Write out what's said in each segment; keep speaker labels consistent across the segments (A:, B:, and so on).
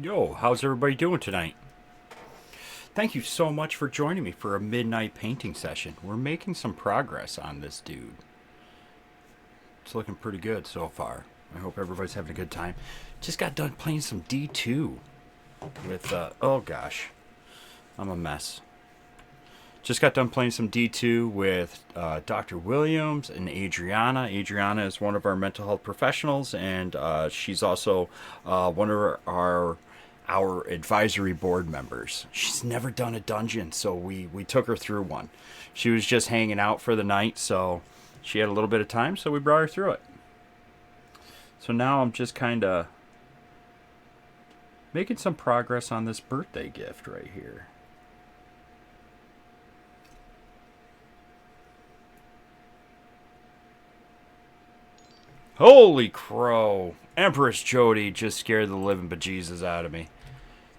A: Yo, how's everybody doing tonight? Thank you so much for joining me for a midnight painting session. We're making some progress on this dude. It's looking pretty good so far. I hope everybody's having a good time. Just got done playing some D2 with, oh gosh, I'm a mess. Just got done playing some D2 with Dr. Williams and Adriana. Adriana is one of our mental health professionals, and she's also one of our advisory board members. She's never done a dungeon, so we took her through one. She was just hanging out for the night, so she had a little bit of time, so we brought her through it. So now I'm just kind of making some progress on this birthday gift right here. Holy crow. Empress Jody just scared the living bejesus out of me.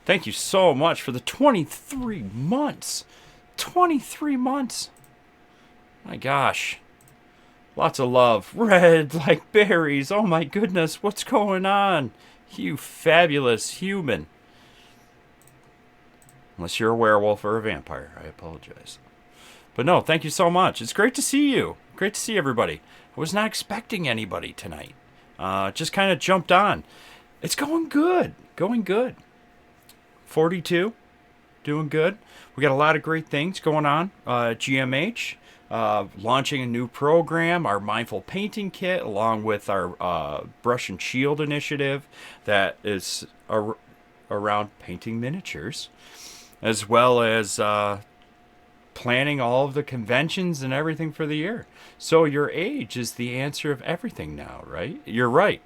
A: Thank you so much for the 23 months. 23 months. My gosh. Lots of love. Red like berries. Oh my goodness. What's going on? You fabulous human. Unless you're a werewolf or a vampire. I apologize. But no, thank you so much. It's great to see you. Great to see everybody. I was not expecting anybody tonight. Just kind of jumped on. It's going good. Going good. 42. Doing good. We got a lot of great things going on. GMH. Launching a new program, our Mindful Painting Kit, along with our Brush and Shield initiative that is around painting miniatures, as well as planning all of the conventions and everything for the year. So your age is the answer of everything now, right? You're right.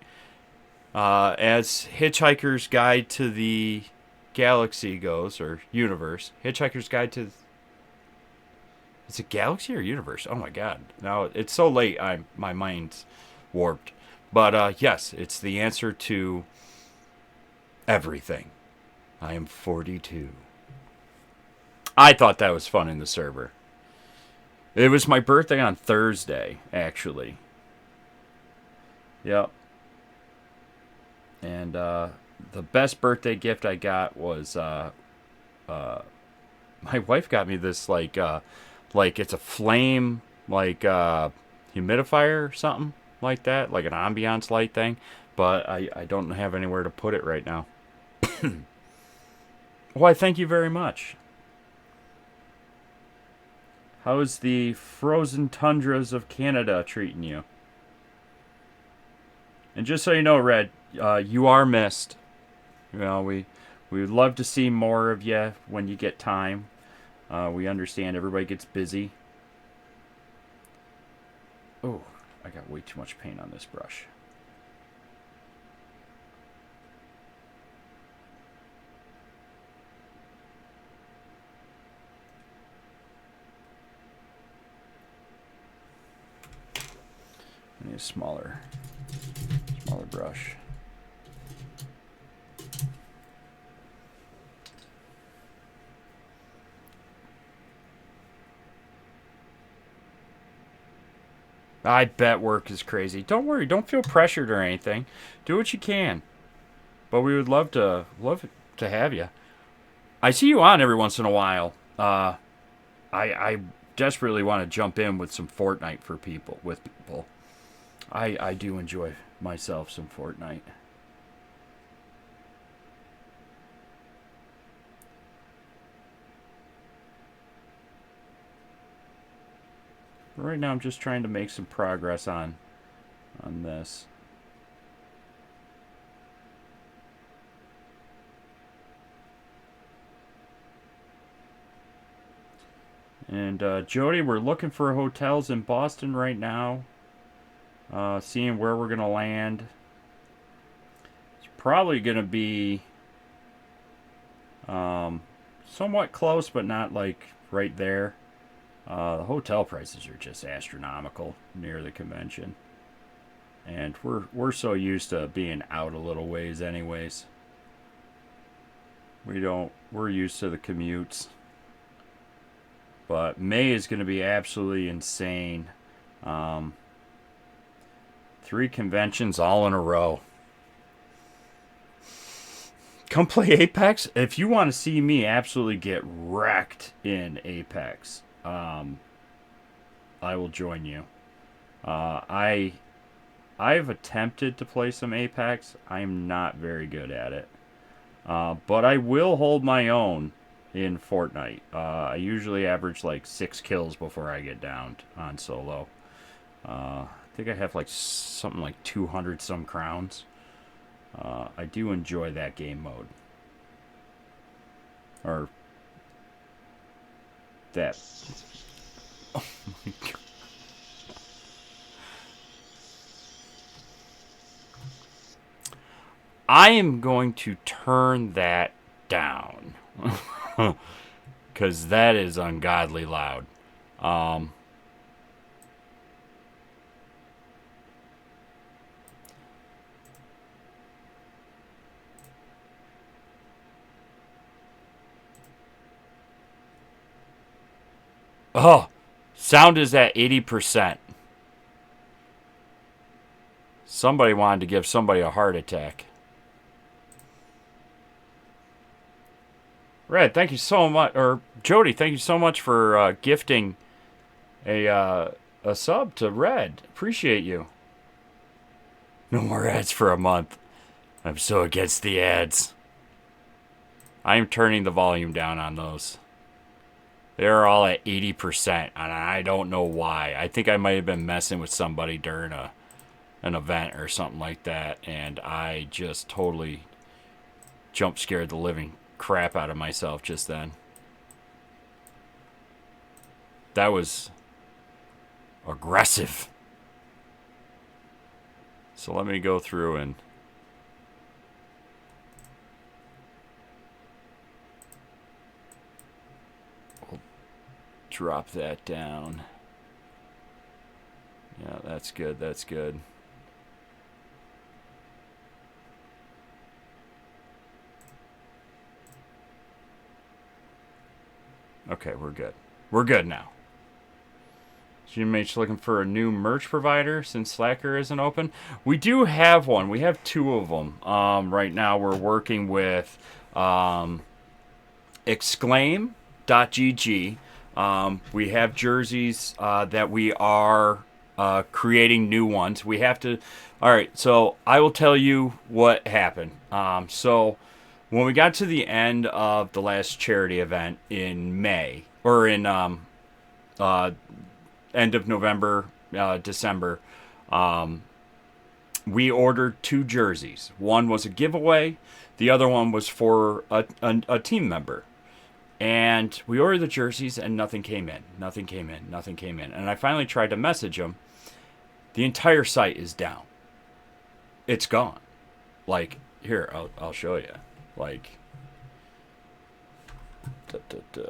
A: As Hitchhiker's Guide to the Galaxy goes, or universe, Hitchhiker's Guide to... Is it Galaxy or Universe? Oh my god. Now, it's so late, my mind's warped. But yes, it's the answer to everything. I am 42. I thought that was fun in the server. It was my birthday on Thursday, actually. Yep. And the best birthday gift I got was my wife got me this like it's a flame humidifier or something like that, like an ambiance light thing. But I don't have anywhere to put it right now. Why, thank you very much. How's the frozen tundras of Canada treating you? And just so you know, Red, you are missed. You know, we would love to see more of you when you get time. We understand everybody gets busy. Oh, I got way too much paint on this brush. I need a smaller brush. I bet work is crazy. Don't worry. Don't feel pressured or anything. Do what you can. But we would love to have you. I see you on every once in a while. I desperately want to jump in with some Fortnite for people. With people, I do enjoy myself some Fortnite. Right now, I'm just trying to make some progress on this. And Jody, we're looking for hotels in Boston right now. Seeing where we're gonna land. It's probably gonna be somewhat close, but not like right there. The hotel prices are just astronomical near the convention, and we're so used to being out a little ways, anyways. We're used to the commutes. But May is going to be absolutely insane. Um, 3 conventions all in a row. Come play Apex. If you want to see me absolutely get wrecked in Apex, I will join you. I've attempted to play some Apex. I'm not very good at it, but I will hold my own in Fortnite. I usually average like 6 kills before I get downed on solo. I think I have like something like 200 some crowns. I do enjoy that game mode. Or that. Oh my god. I am going to turn that down. Because that is ungodly loud. Um, oh, sound is at 80%. Somebody wanted to give somebody a heart attack. Red, thank you so much. Or Jody, thank you so much for gifting a sub to Red. Appreciate you. No more ads for a month. I'm so against the ads. I am turning the volume down on those. They're all at 80%, and I don't know why. I think I might have been messing with somebody during an event or something like that, and I just totally jump scared the living crap out of myself just then. That was aggressive. So let me go through and we'll drop that down. Yeah, that's good. That's good. Okay, we're good. We're good now. GMH looking for a new merch provider since Slacker isn't open. We do have one. We have 2 of them. Right now we're working with Exclaim.gg. We have jerseys that we are creating new ones. We have to. All right, so I will tell you what happened. So when we got to the end of the last charity event in May, or in end of November, December, we ordered 2 jerseys. One was a giveaway. The other one was for a team member. And we ordered the jerseys and nothing came in. Nothing came in. Nothing came in. And I finally tried to message them. The entire site is down. It's gone. Like, here, I'll show you. Like, da, da, da.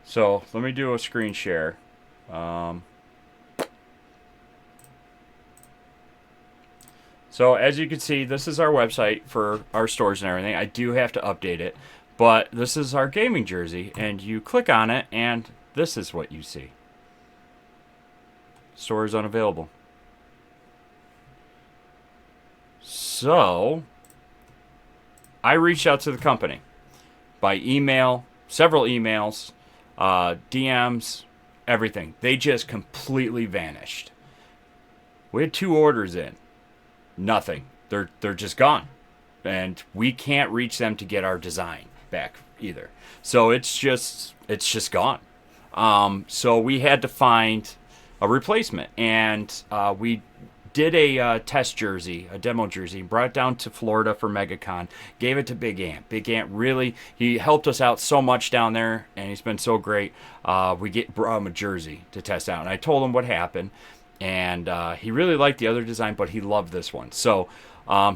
A: So let me do a screen share. So as you can see, this is our website for our stores and everything. I do have to update it, but this is our gaming jersey, and you click on it, and this is what you see. Store is unavailable. So I reached out to the company by email, several emails, DMs, everything. They just completely vanished. We had 2 orders in. Nothing. They're just gone. And we can't reach them to get our design back either. So it's just gone. So we had to find a replacement, and we did a test jersey, a demo jersey, brought it down to Florida for MegaCon, gave it to Big Ant. Big Ant really, he helped us out so much down there, and he's been so great. We brought him a jersey to test out, and I told him what happened, and he really liked the other design, but he loved this one. So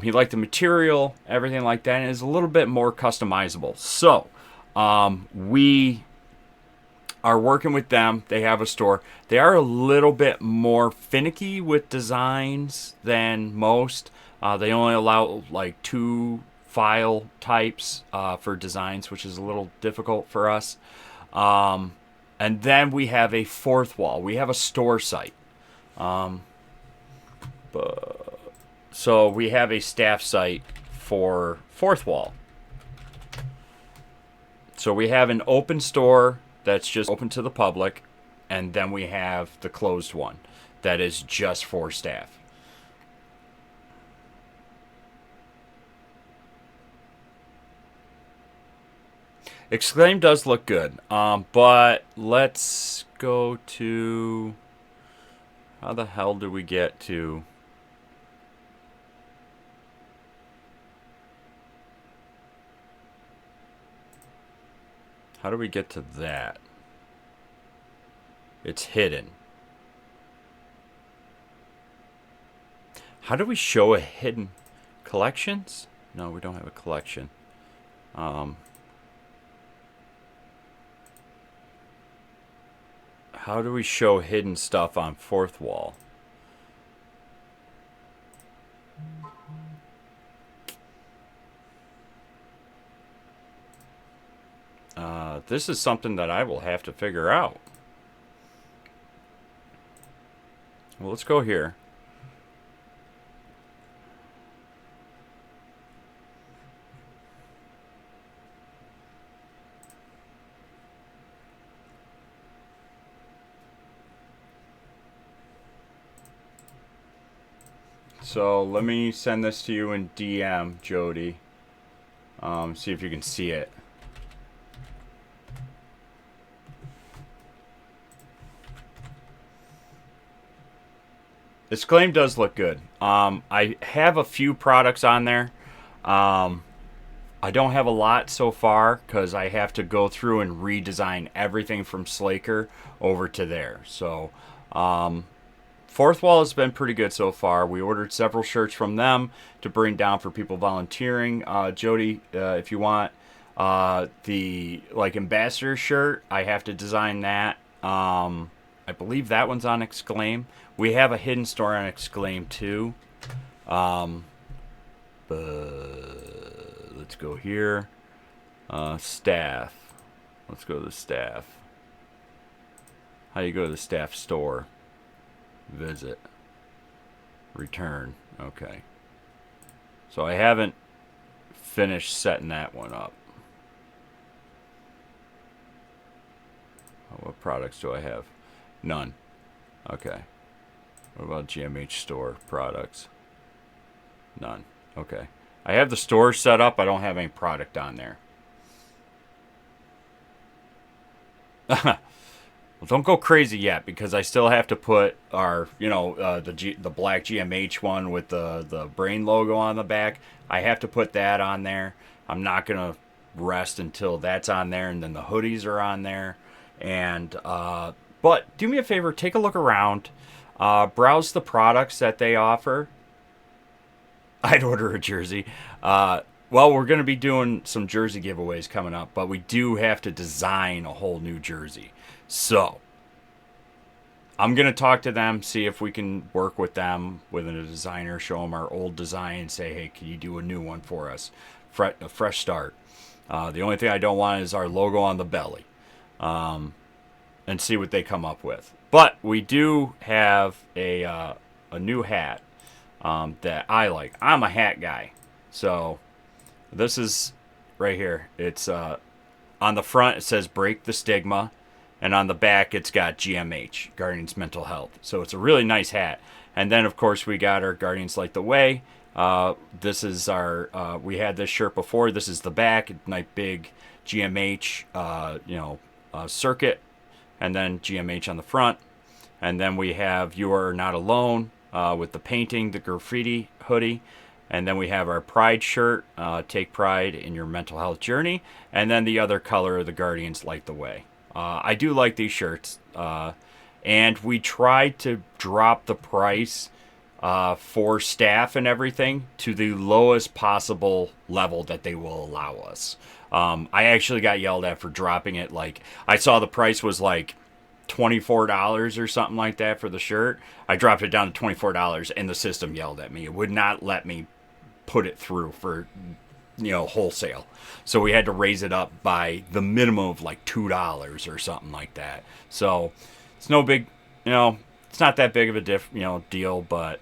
A: he liked the material, everything like that, and it's a little bit more customizable. So We are working with them. They have a store. They are a little bit more finicky with designs than most. They only allow like 2 file types for designs, which is a little difficult for us. And then we have a fourth wall. We have a store site. So we have a staff site for fourth wall. So we have an open store that's just open to the public, and then we have the closed one that is just for staff. Exclaim does look good, but let's go to... How the hell do we get to... How do we get to that? It's hidden. How do we show a hidden... Collections? No, we don't have a collection. How do we show hidden stuff on fourth wall? This is something that I will have to figure out. Well, let's go here. So let me send this to you in DM, Jody. See if you can see it. Exclaim does look good. I have a few products on there. I don't have a lot so far because I have to go through and redesign everything from Slaker over to there. So fourth wall has been pretty good so far. We ordered several shirts from them to bring down for people volunteering. Jody, if you want the ambassador shirt, I have to design that. I believe that one's on Exclaim. We have a hidden store on Exclaim too. But let's go here. Staff. Let's go to the staff. How do you go to the staff store? Visit. Return. Okay. So I haven't finished setting that one up. What products do I have? None. Okay. What about GMH store products? None. Okay. I have the store set up. I don't have any product on there. Well, don't go crazy yet because I still have to put our, the black GMH one with the brain logo on the back. I have to put that on there. I'm not going to rest until that's on there, and then the hoodies are on there. And but do me a favor, take a look around, browse the products that they offer. I'd order a jersey. Well, we're going to be doing some jersey giveaways coming up, but we do have to design a whole new jersey. So I'm going to talk to them, see if we can work with them, with a designer, show them our old design, and say, hey, can you do a new one for us? A fresh start. The only thing I don't want is our logo on the belly. And see what they come up with. But we do have a new hat that I like. I'm a hat guy. So this is right here. It's on the front it says Break the Stigma, and on the back it's got GMH, Guardians Mental Health. So it's a really nice hat. And then of course we got our Guardians Light the Way. This is our we had this shirt before. This is the back, nice big GMH circuit, and then GMH on the front. And then we have You Are Not Alone with the painting, the graffiti hoodie. And then we have our Pride shirt, Take Pride in Your Mental Health Journey. And then the other color, the Guardians Light the Way. I do like these shirts. And we tried to drop the price for staff and everything to the lowest possible level that they will allow us. I actually got yelled at for dropping it. Like, I saw the price was like $24 or something like that for the shirt. I dropped it down to $24 and the system yelled at me. It would not let me put it through for, wholesale. So we had to raise it up by the minimum of like $2 or something like that. So it's no big, it's not that big of a deal, but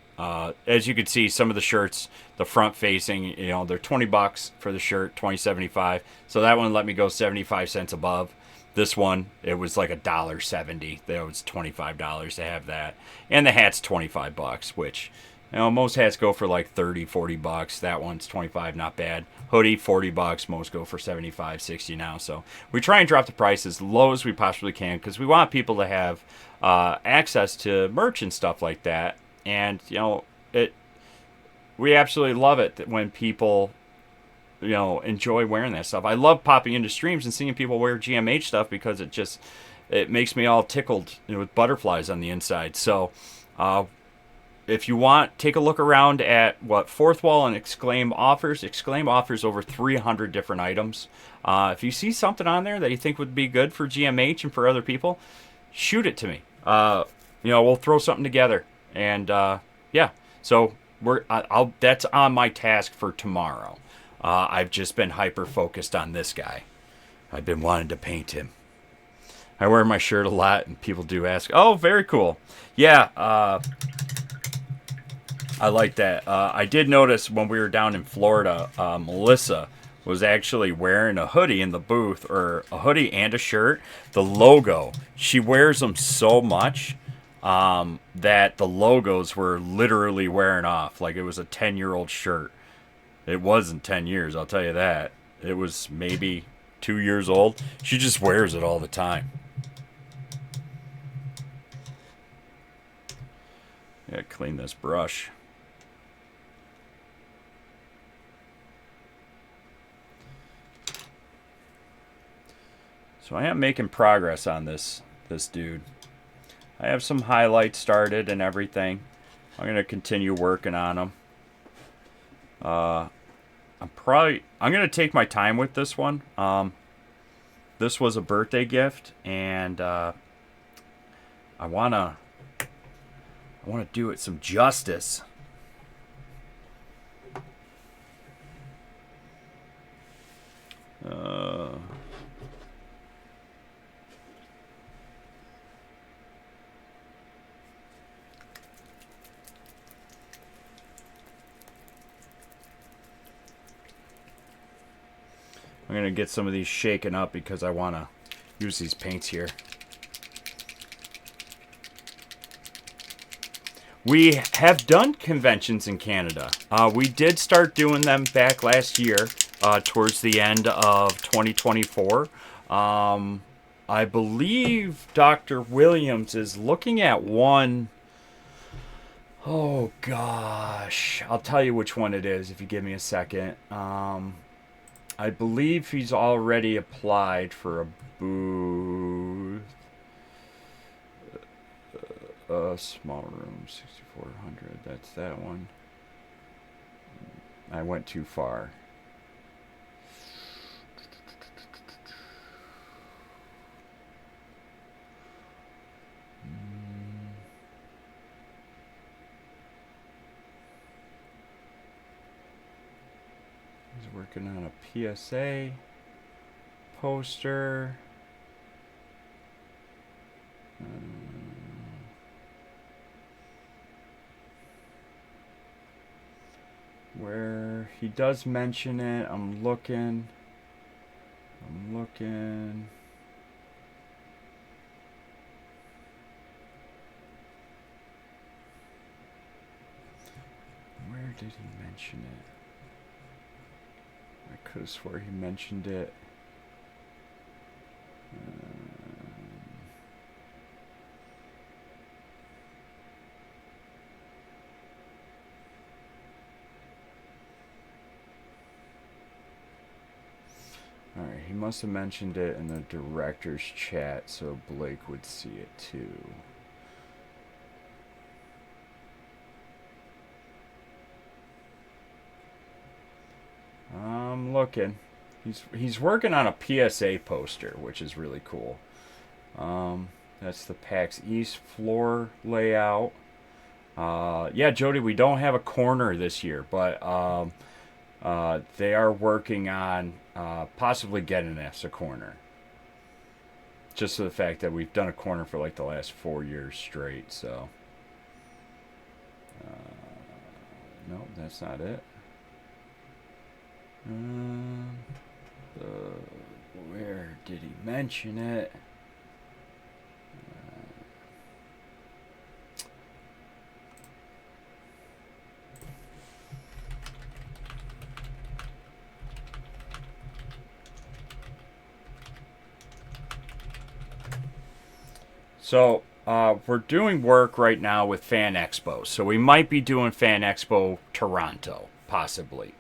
A: as you can see, some of the shirts, the front facing, they're $20 for the shirt, $20.75. So that one let me go 75 cents above. This one, it was like $1.70. That was $25 to have that, and the hat's $25, which most hats go for like $30-$40. That one's $25, not bad. Hoodie $40, most go for $75-$60 now. So we try and drop the price as low as we possibly can because we want people to have access to merch and stuff like that. And we absolutely love it that when people enjoy wearing that stuff. I love popping into streams and seeing people wear GMH stuff because it makes me all tickled with butterflies on the inside. So if you want, take a look around at what Fourth Wall and Exclaim offers. Exclaim offers over 300 different items. If you see something on there that you think would be good for GMH and for other people, shoot it to me. We'll throw something together. And so that's on my task for tomorrow. I've just been hyper focused on this guy. I've been wanting to paint him. I wear my shirt a lot, and people do ask, "Oh, very cool." Yeah, I like that. I did notice when we were down in Florida, Melissa was actually wearing a hoodie in the booth, or a hoodie and a shirt. The logo, she wears them so much that the logos were literally wearing off. Like it was a 10-year-old shirt. It wasn't 10 years, I'll tell you that. It was maybe 2 years old. She just wears it all the time. Yeah, clean this brush. So I am making progress on this dude. I have some highlights started and everything. I'm going to continue working on them. I'm going to take my time with this one. This was a birthday gift, and I want to do it some justice. I'm going to get some of these shaken up because I want to use these paints here. We have done conventions in Canada. We did start doing them back last year, towards the end of 2024. I believe Dr. Williams is looking at one. Oh, gosh. I'll tell you which one it is if you give me a second. I believe he's already applied for a booth. Small room, 6,400. That's that one. I went too far. He's working on a PSA poster. Where he does mention it, I'm looking. Where did he mention it? I could have swore he mentioned it. Alright, he must have mentioned it in the director's chat so Blake would see it too. I'm looking. He's working on a PSA poster, which is really cool. That's the PAX East floor layout. Yeah, Jody, we don't have a corner this year, but they are working on possibly getting us a corner. Just for the fact that we've done a corner for like the last 4 years straight, so. No, that's not it. Where did he mention it? So we're doing work right now with Fan Expo. So we might be doing Fan Expo Toronto, possibly.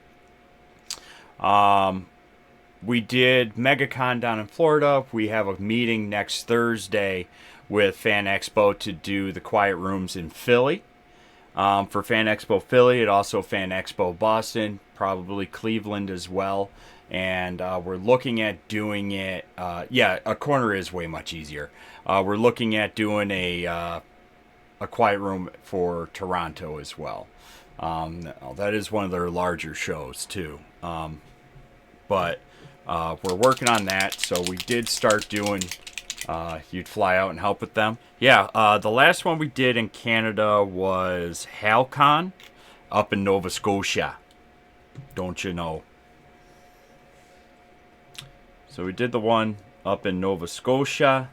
A: We did MegaCon down in Florida. We have a meeting next Thursday with Fan Expo to do the quiet rooms in Philly. For Fan Expo Philly, and also Fan Expo Boston, probably Cleveland as well. And we're looking at doing it. Yeah, a corner is way much easier. We're looking at doing a quiet room for Toronto as well. That is one of their larger shows too. But we're working on that. So we did start doing. You'd fly out and help with them. Yeah, the last one we did in Canada was HalCon up in Nova Scotia. Don't you know? So we did the one up in Nova Scotia,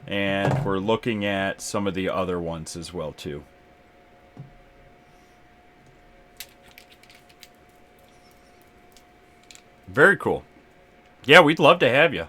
A: and we're looking at some of the other ones as well too. Very cool. Yeah, we'd love to have you.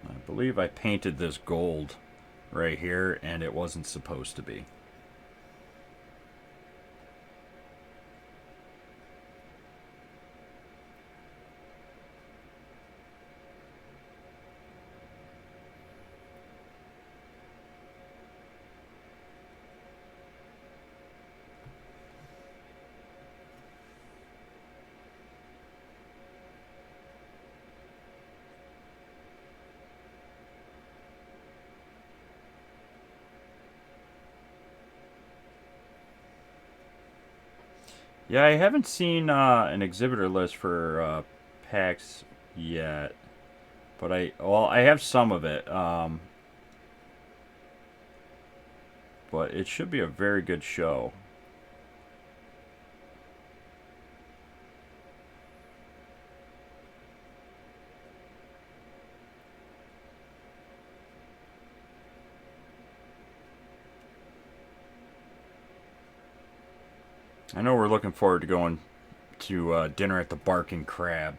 A: I believe I painted this gold right here, and it wasn't supposed to be. Yeah, I haven't seen an exhibitor list for PAX yet, but I have some of it. But it should be a very good show. I know we're looking forward to going to dinner at the Barking Crab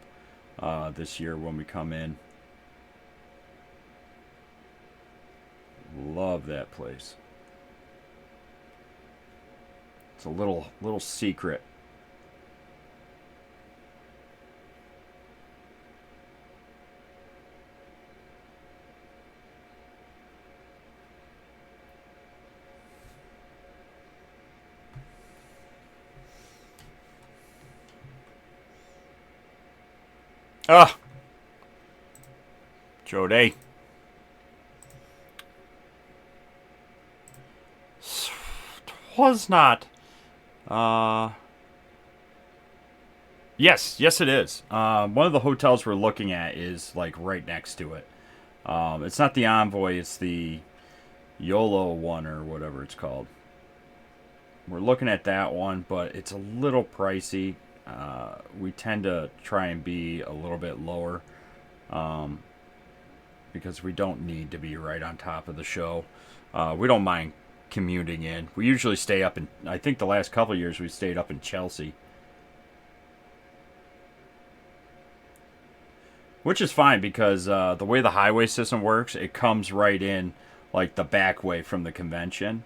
A: this year when we come in. Love that place. It's a little secret. Ah, Jody. Was not. Uh, yes, it is. One of the hotels we're looking at is like right next to it. It's not the Envoy, it's the YOLO one or whatever it's called. We're looking at that one, but it's a little pricey. We tend to try and be a little bit lower because we don't need to be right on top of the show. We don't mind commuting in. We usually stay up in, I think the last couple of years we stayed up in Chelsea. Which is fine because the way the highway system works, it comes right in like the back way from the convention.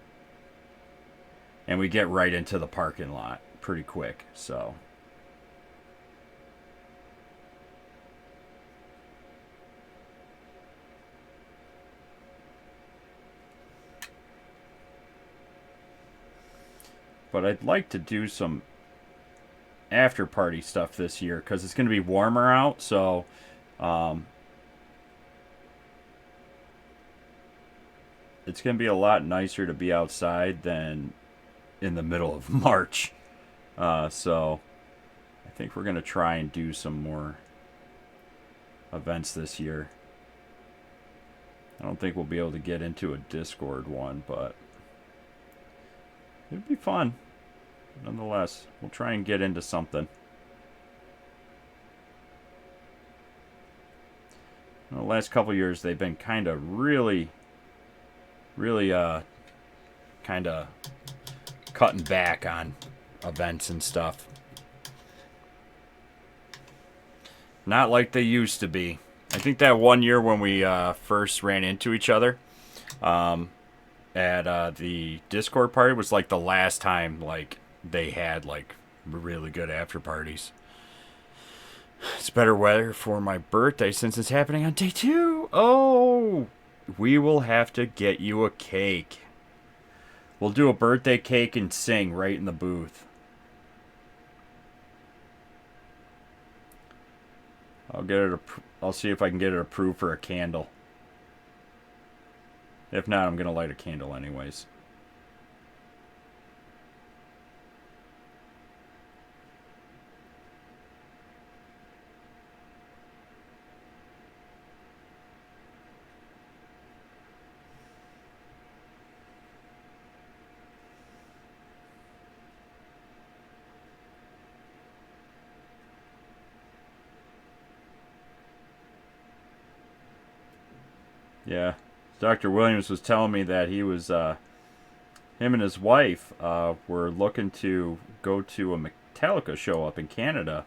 A: And we get right into the parking lot pretty quick. So. But I'd like to do some after party stuff this year because it's going to be warmer out. So. It's going to be a lot nicer to be outside than in the middle of March. So I think we're going to try and do some more events this year. I don't think we'll be able to get into a Discord one, but it'd be fun. Nonetheless, we'll try and get into something. In the last couple years, they've been kind of really kind of cutting back on events and stuff. Not like they used to be. I think that one year when we first ran into each other at the Discord party was like the last time like they had like really good after parties. It's better weather for my birthday since it's happening on day 2. Oh, we will have to get you a cake. We'll do a birthday cake and sing right in the booth. I'll see if I can get it approved for a candle. If not, I'm gonna light a candle anyways. Yeah, Dr. Williams was telling me that he was, him and his wife were looking to go to a Metallica show up in Canada.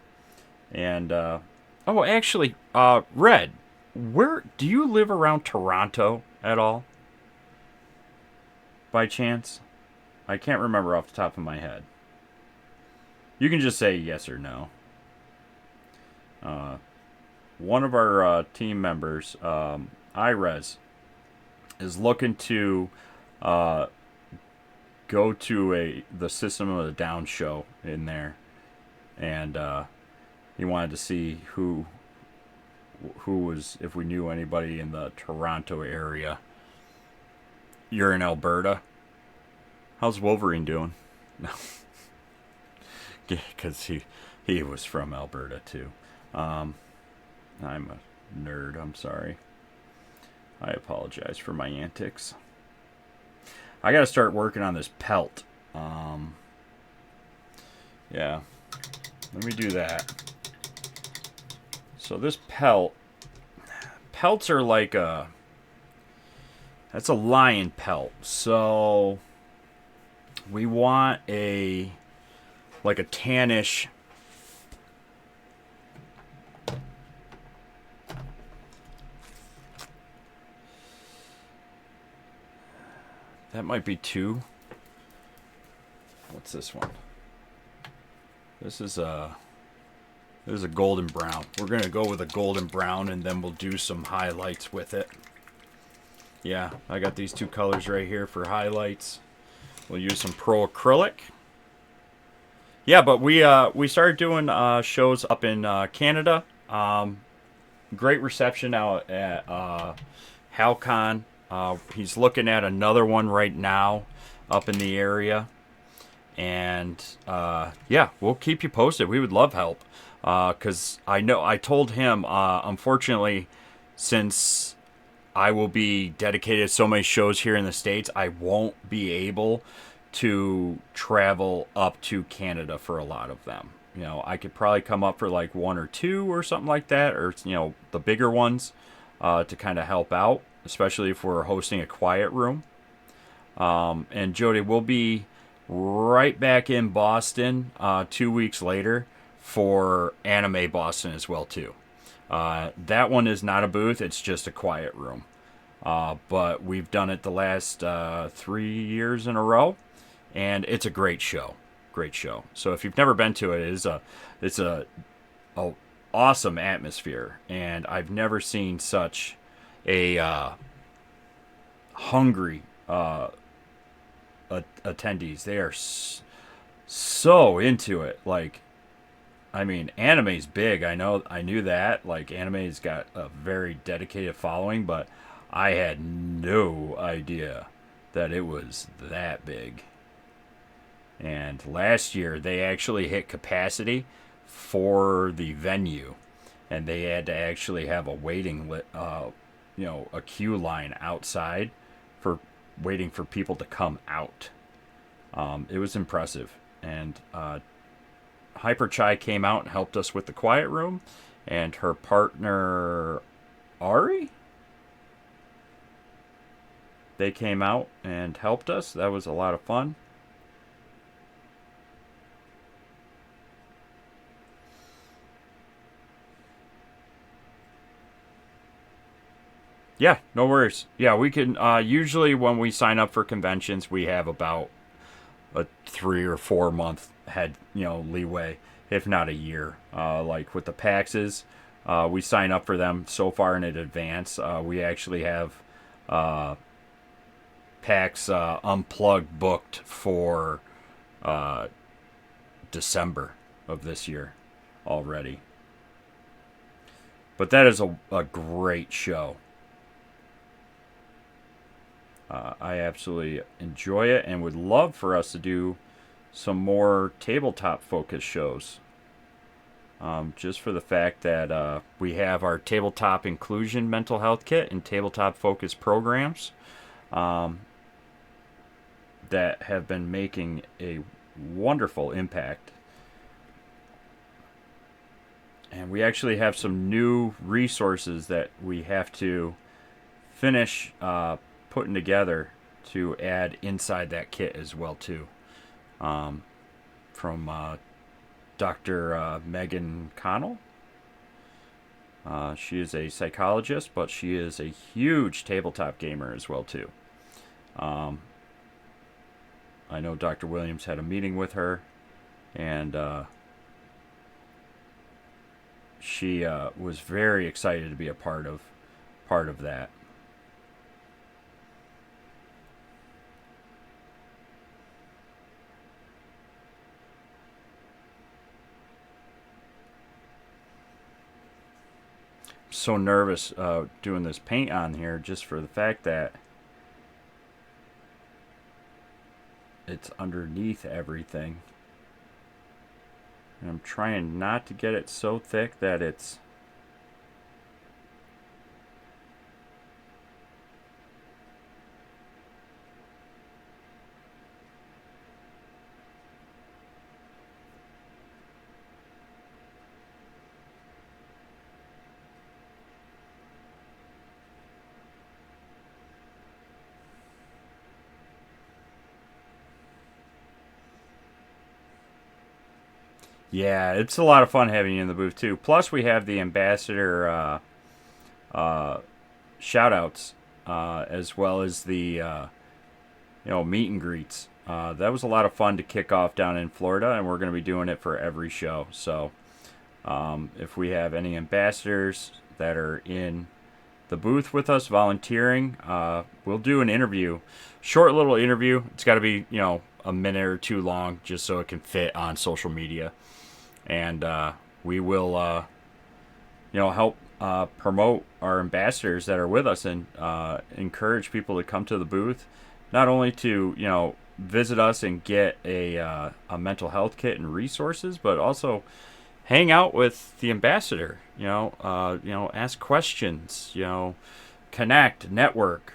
A: And, oh, actually, Red, where, do you live around Toronto at all? By chance? I can't remember off the top of my head. You can just say yes or no. One of our team members, Irez, is looking to go to the System of a Down show in there, and he wanted to see who was, if we knew anybody in the Toronto area. You're in Alberta. How's Wolverine doing? No, because he was from Alberta too. I'm a nerd. I'm sorry. I apologize for my antics. I gotta start working on this pelt. Yeah, let me do that. So this pelts are like that's a lion pelt. So we want like a tannish. That might be 2. What's this one? This is a golden brown. We're gonna go with a golden brown, and then we'll do some highlights with it. Yeah, I got these 2 colors right here for highlights. We'll use some pro acrylic. Yeah, but we started doing shows up in Canada. Great reception out at HalCon. He's looking at another one right now up in the area. And yeah, we'll keep you posted. We would love help. Because I told him, unfortunately, since I will be dedicated to so many shows here in the States, I won't be able to travel up to Canada for a lot of them. You know, I could probably come up for like 1 or 2 or something like that, or, you know, the bigger ones to kind of help out, especially if we're hosting a quiet room. And Jody, we'll be right back in Boston 2 weeks later for Anime Boston as well too. That one is not a booth, it's just a quiet room. But we've done it the last 3 years in a row, and it's a great show. Great show. So if you've never been to it, it's a awesome atmosphere, and I've never seen such a hungry attendees. They are so into it. Like, I mean, anime's big. I knew that. Like, anime's got a very dedicated following, but I had no idea that it was that big. And last year they actually hit capacity for the venue, and they had to actually have a a queue line outside for waiting for people to come out. It was impressive, and Hyper Chai came out and helped us with the quiet room, and her partner Ari, they came out and helped us. That was a lot of fun. Yeah, no worries. Yeah, we can. Usually, when we sign up for conventions, we have about a 3 or 4 month leeway, if not a year. Like with the PAXs, we sign up for them so far in advance. We actually have PAX Unplugged booked for uh, December of this year already. But that is a great show. I absolutely enjoy it and would love for us to do some more tabletop focused shows. Just for the fact that we have our tabletop inclusion mental health kit and tabletop focused programs um, that have been making a wonderful impact. And we actually have some new resources that we have to finish putting together to add inside that kit as well too. From Dr. Megan Connell. She is a psychologist, but she is a huge tabletop gamer as well too. Um, I know Dr. Williams had a meeting with her, and she was very excited to be a part of that. So nervous doing this paint on here just for the fact that it's underneath everything. And I'm trying not to get it so thick that it's. Yeah, it's a lot of fun having you in the booth too. Plus, we have the ambassador uh, shout outs as well as the meet and greets. That was a lot of fun to kick off down in Florida, and we're going to be doing it for every show. So, if we have any ambassadors that are in the booth with us volunteering, we'll do an interview, short little interview. It's got to be a minute or two long, just so it can fit on social media, and we will help promote our ambassadors that are with us and encourage people to come to the booth, not only to visit us and get a mental health kit and resources, but also hang out with the ambassador. Ask questions. Connect, network.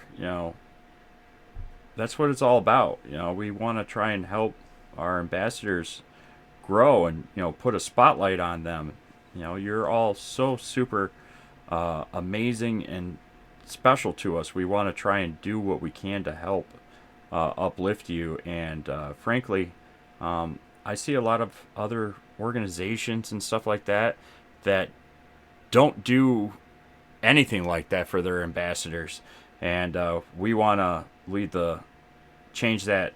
A: That's what it's all about. We want to try and help our ambassadors grow and put a spotlight on them. You're all so super amazing and special to us. We want to try and do what we can to help uplift you. And frankly, I see a lot of other organizations and stuff like that that don't do anything like that for their ambassadors, and we want to change that,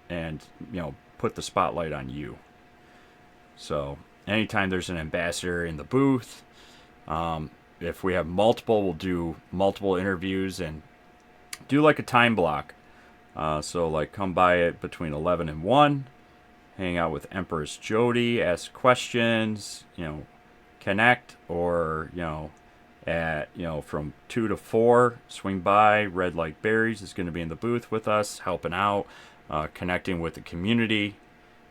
A: and put the spotlight on you. So anytime there's an ambassador in the booth, if we have multiple, we'll do multiple interviews and do like a time block. So like come by it between 11 and 1, hang out with Empress Jody, ask questions, connect, or at from 2 to 4, swing by. Red Like Berries is going to be in the booth with us, helping out, connecting with the community,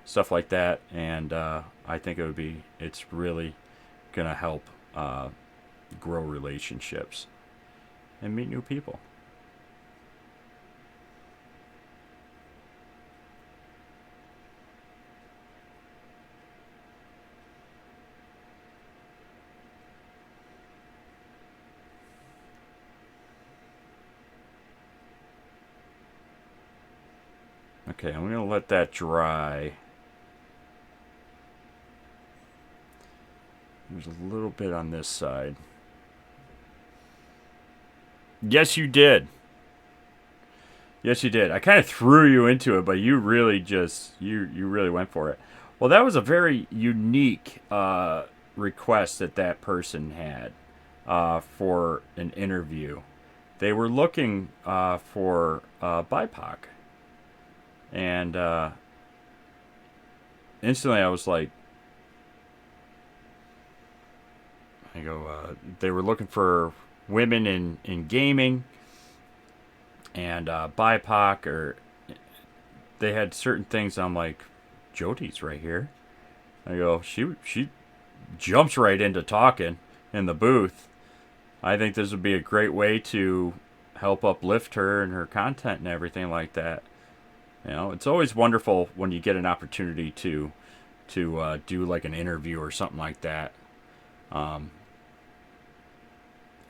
A: stuff like that. And I think it's really going to help grow relationships and meet new people. Okay, I'm going to let that dry. There's a little bit on this side. Yes, you did. Yes, you did. I kind of threw you into it, but you really you really went for it. Well, that was a very unique request that person had for an interview. They were looking for BIPOC, and instantly I was like, they were looking for women in gaming and BIPOC, or they had certain things. I'm like, Jody's right here. I go, she jumps right into talking in the booth. I think this would be a great way to help uplift her and her content and everything like that. It's always wonderful when you get an opportunity to do like an interview or something like that.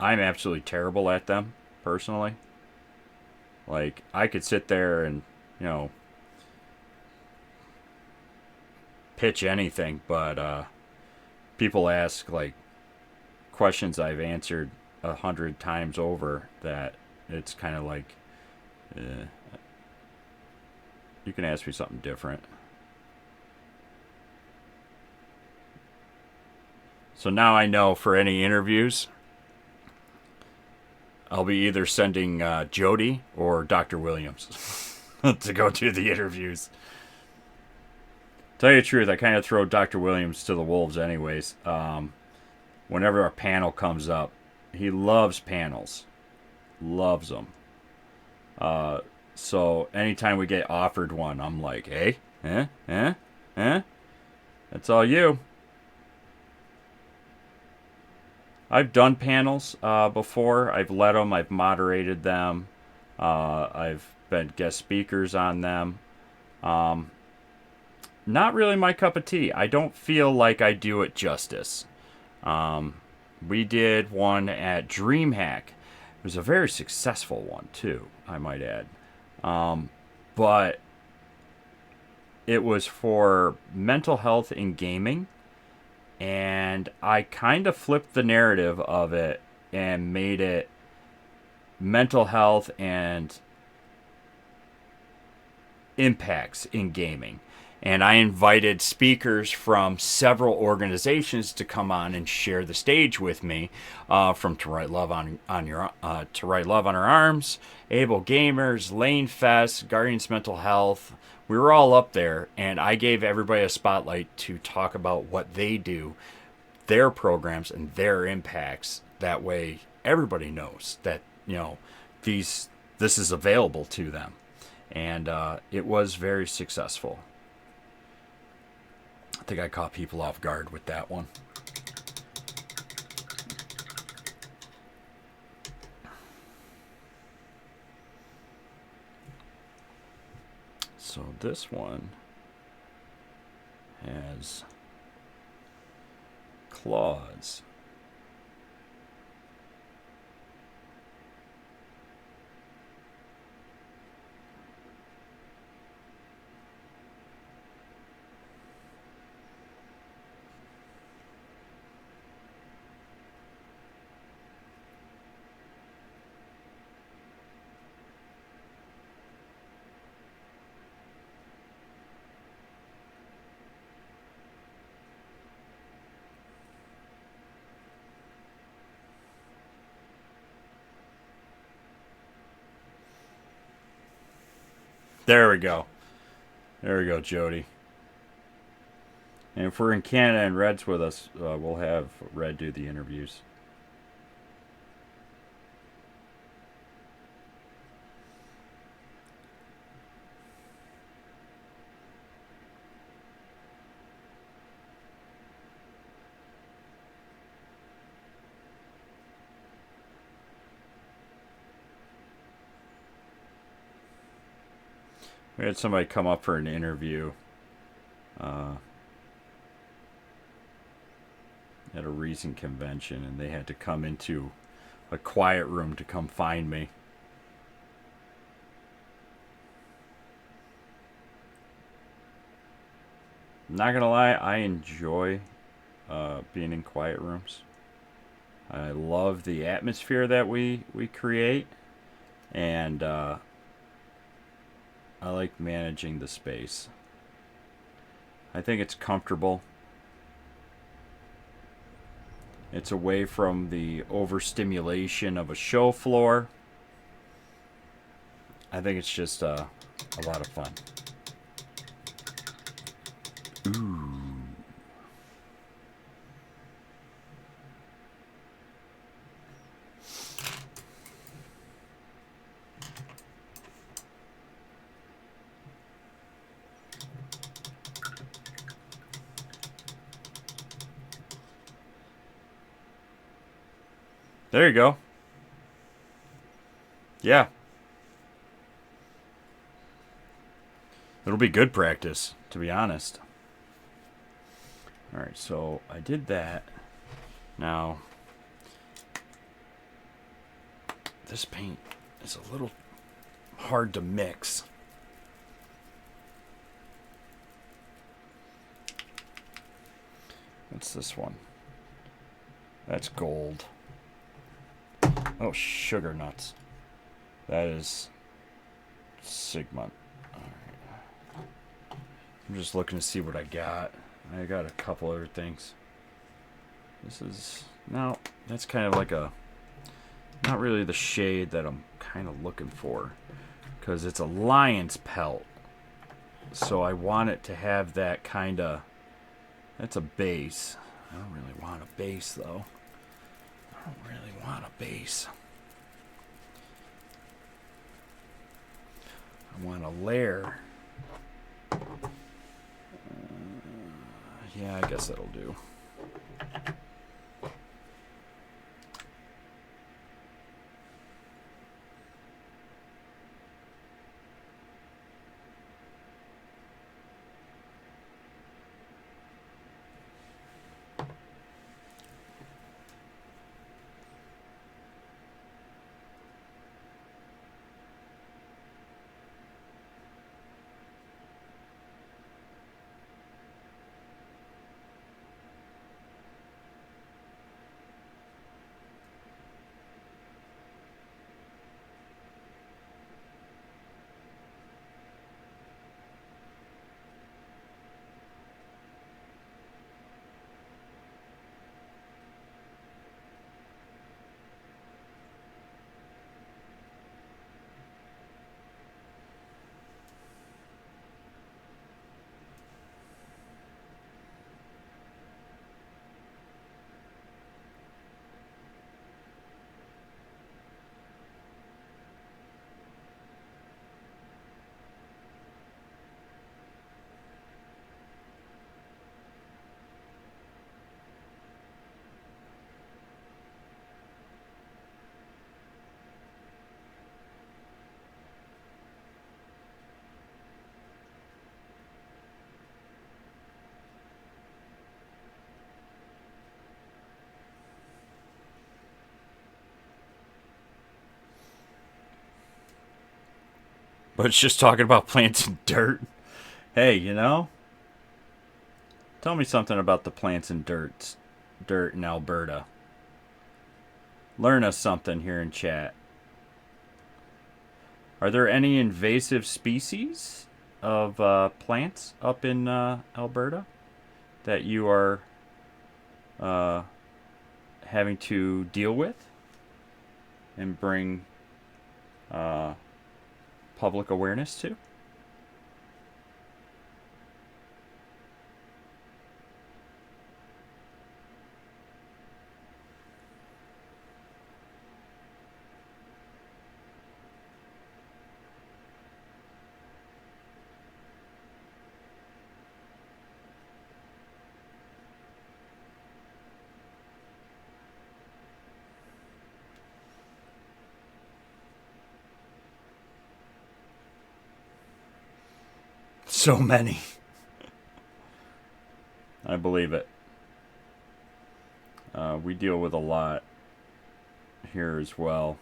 A: I'm absolutely terrible at them personally. Like, I could sit there and pitch anything, but people ask like questions I've answered 100 times over, that it's kind of like, you can ask me something different. So now I know for any interviews, I'll be either sending Jody or Dr. Williams to go do the interviews. Tell you the truth, I kind of throw Dr. Williams to the wolves anyways. Whenever a panel comes up, he loves panels. Loves them. So anytime we get offered one, I'm like, hey, that's all you. I've done panels before. I've led them. I've moderated them. I've been guest speakers on them. Not really my cup of tea. I don't feel like I do it justice. We did one at DreamHack. It was a very successful one too, I might add. But it was for mental health in gaming, and I kind of flipped the narrative of it and made it mental health and impacts in gaming. And I invited speakers from several organizations to come on and share the stage with me, from To Write Love on Her Arms, Able Gamers, Lane Fest, Guardians Mental Health. We were all up there, and I gave everybody a spotlight to talk about what they do, their programs, and their impacts. That way, everybody knows that this is available to them, and it was very successful. I think I caught people off guard with that one. So this one has claws. There we go. There we go, Jody. And if we're in Canada and Red's with us, we'll have Red do the interviews. We had somebody come up for an interview at a recent convention, and they had to come into a quiet room to come find me. Not gonna lie, I enjoy being in quiet rooms. I love the atmosphere that we create, and I like managing the space. I think it's comfortable. It's away from the overstimulation of a show floor. I think it's just a lot of fun. Ooh. There you go. Yeah. It'll be good practice, to be honest. Alright, so I did that. Now, this paint is a little hard to mix. What's this one? That's gold. Oh, sugar nuts. That is Sigma. Alright. I'm just looking to see what I got. I got a couple other things. This is... No, that's kind of like a... Not really the shade that I'm kind of looking for. Because it's a lion's pelt. So I want it to have that kind of... That's a base. I don't really want a base, though. I don't really want a base. I want a layer. Yeah, I guess that'll do. But it's just talking about plants and dirt. Hey, you know? Tell me something about the plants and dirt in Alberta. Learn us something here in chat. Are there any invasive species of plants up in Alberta that you are having to deal with and bring public awareness to? so many. I believe it. We deal with a lot here as well.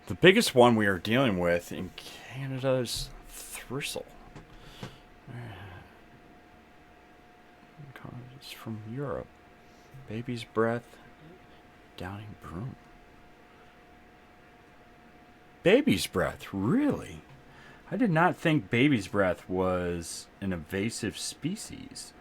A: The biggest one we are dealing with in Canada is thristle. It's from Europe. Baby's breath, downing broom. Baby's breath, really? I did not think baby's breath was an invasive species.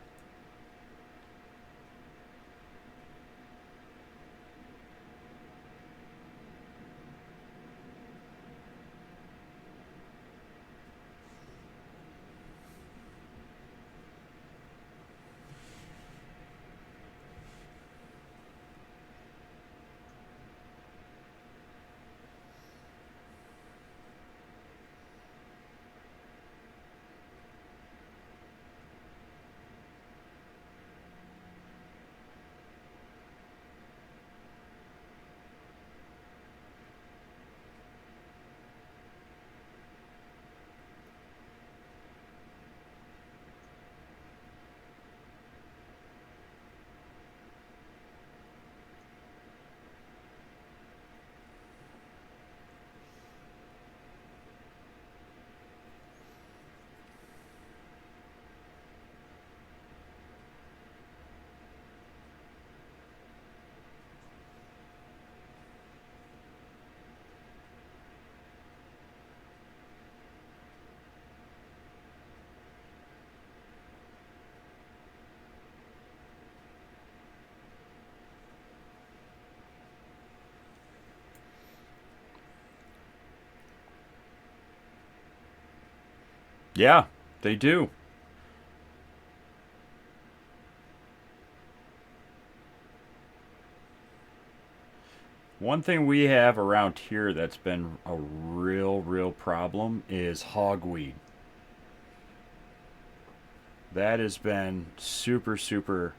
A: Yeah, they do. One thing we have around here that's been a real problem is hogweed. That has been super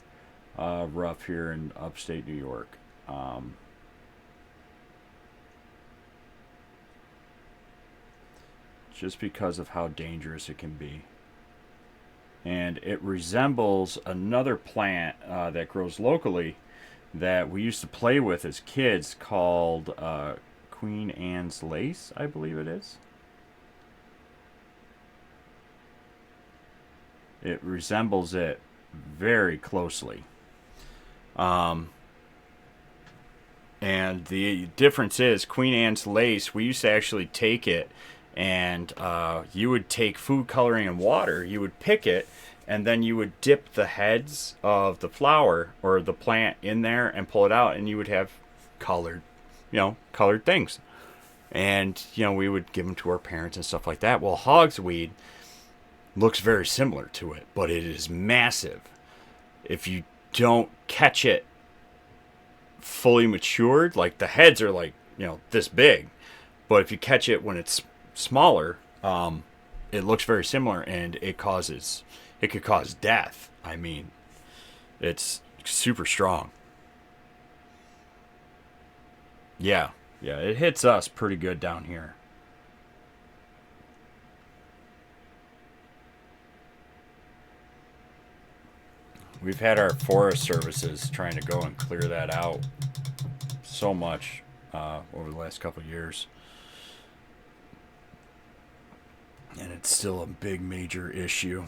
A: rough here in upstate New York. Um, just because of how dangerous it can be. And it resembles another plant that grows locally that we used to play with as kids called Queen Anne's lace, I believe it is. It resembles it very closely. Um, and the difference is Queen Anne's lace, we used to actually take it and you would take food coloring and water, you would pick it, and then you would dip the heads of the flower or the plant in there and pull it out, and you would have colored, colored things. And, we would give them to our parents and stuff like that. Well, hogsweed looks very similar to it, but it is massive. If you don't catch it fully matured, like the heads are like, this big, but if you catch it when it's smaller, it looks very similar, and it could cause death. I mean, it's super strong. Yeah, yeah, it hits us pretty good down here. We've had our forest services trying to go and clear that out so much over the last couple of years, and it's still a big major issue.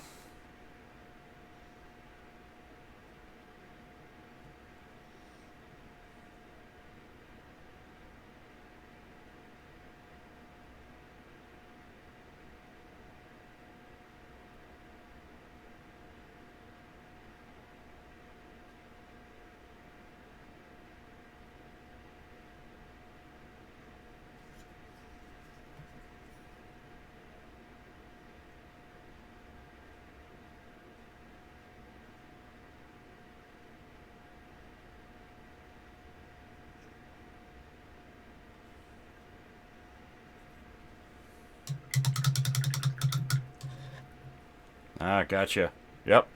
A: Ah, gotcha. Yep.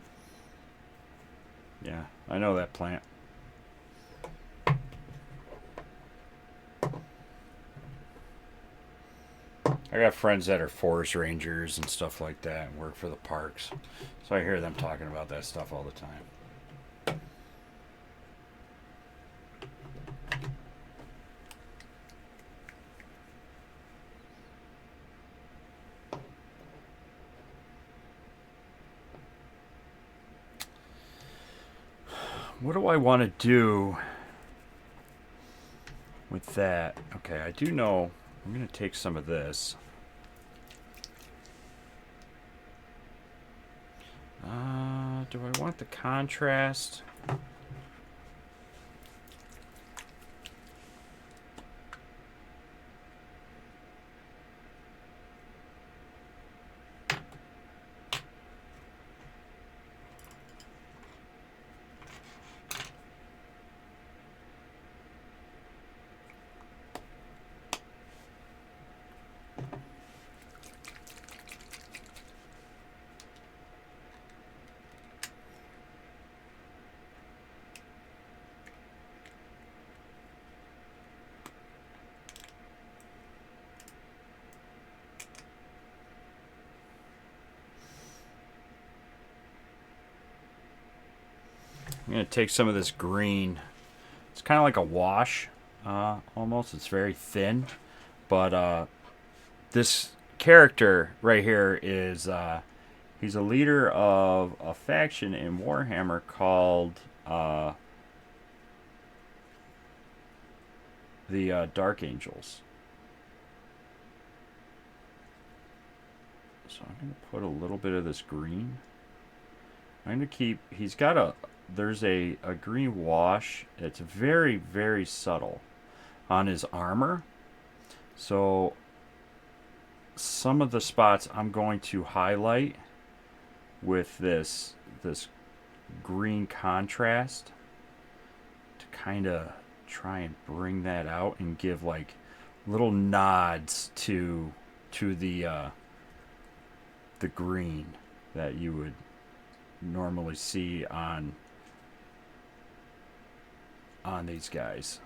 A: Yeah, I know that plant. I got friends that are forest rangers and stuff like that and work for the parks. So I hear them talking about that stuff all the time. What do I want to do with that? Okay, I do know I'm going to take some of this. Do I want the contrast? I'm going to take some of this green. It's kind of like a wash, almost. It's very thin. But this character right here is he's a leader of a faction in Warhammer called the Dark Angels. So I'm going to put a little bit of this green. I'm going to keep, he's got there's a green wash. It's very, very subtle on his armor. So some of the spots I'm going to highlight with this green contrast to kind of try and bring that out and give like little nods to the green that you would normally see on these guys.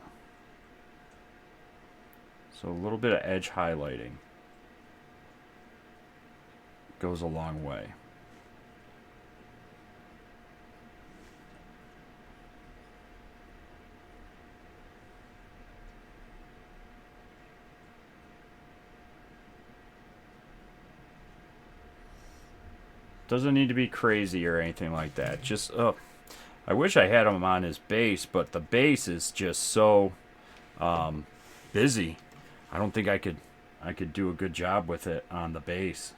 A: So a little bit of edge highlighting goes a long way. Doesn't need to be crazy or anything like that. Just, I wish I had him on his base, but the base is just so busy. I don't think I could do a good job with it on the base.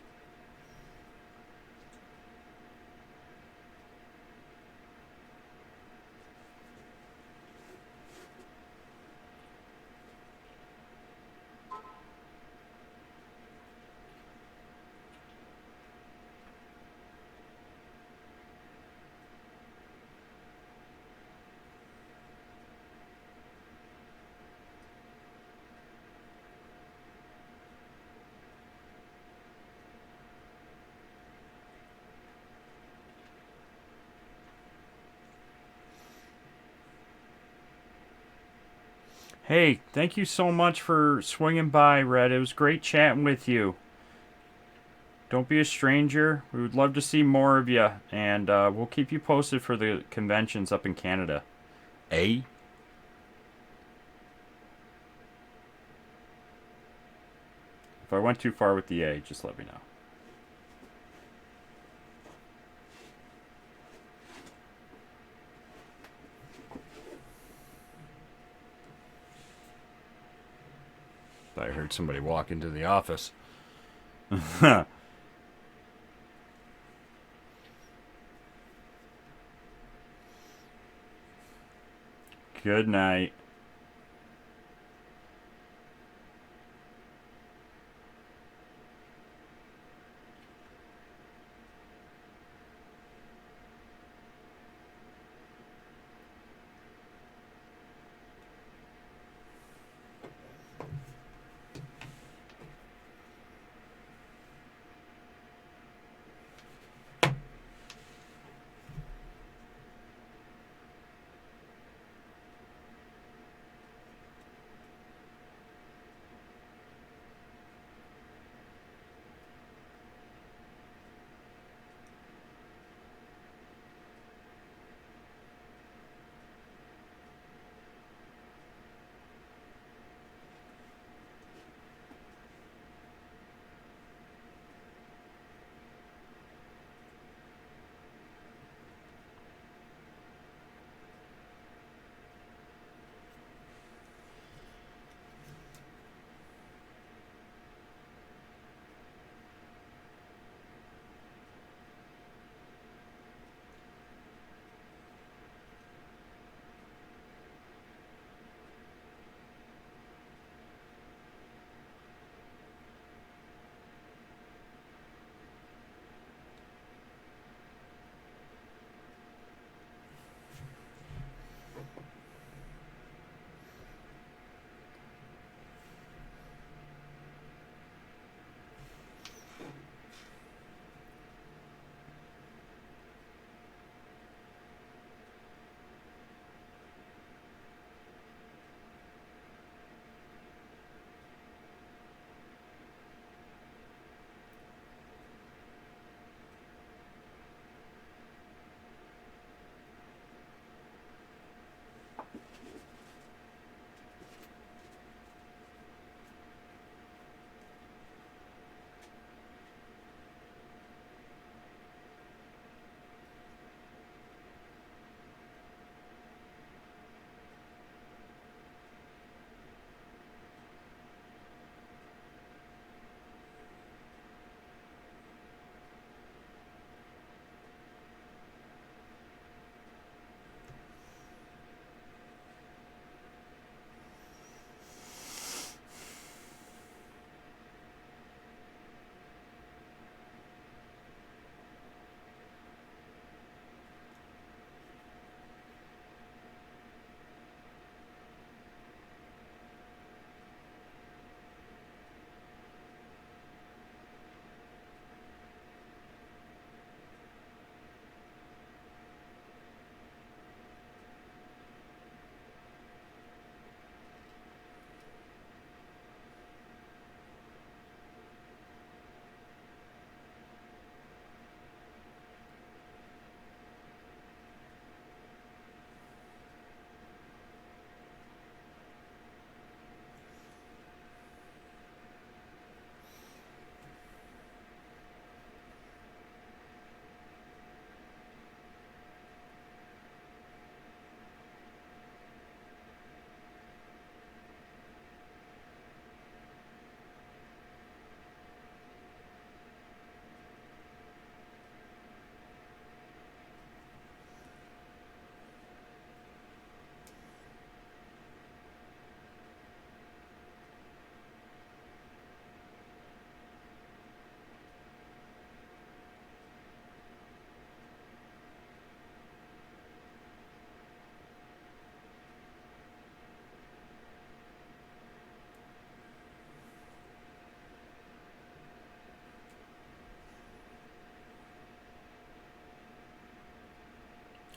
A: Hey, thank you so much for swinging by, Red. It was great chatting with you. Don't be a stranger. We would love to see more of you, and we'll keep you posted for the conventions up in Canada. Eh? If I went too far with the A, just let me know. I heard somebody walk into the office. Good night.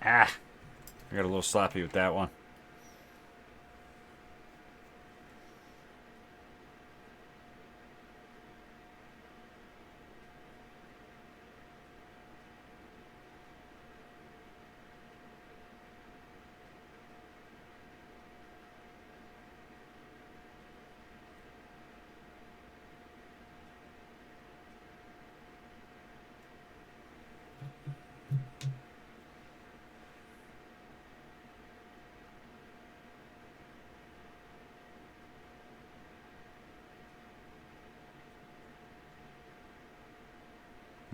A: Ah, I got a little sloppy with that one.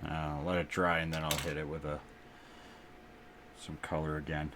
A: I'll let it dry and then I'll hit it with some color again.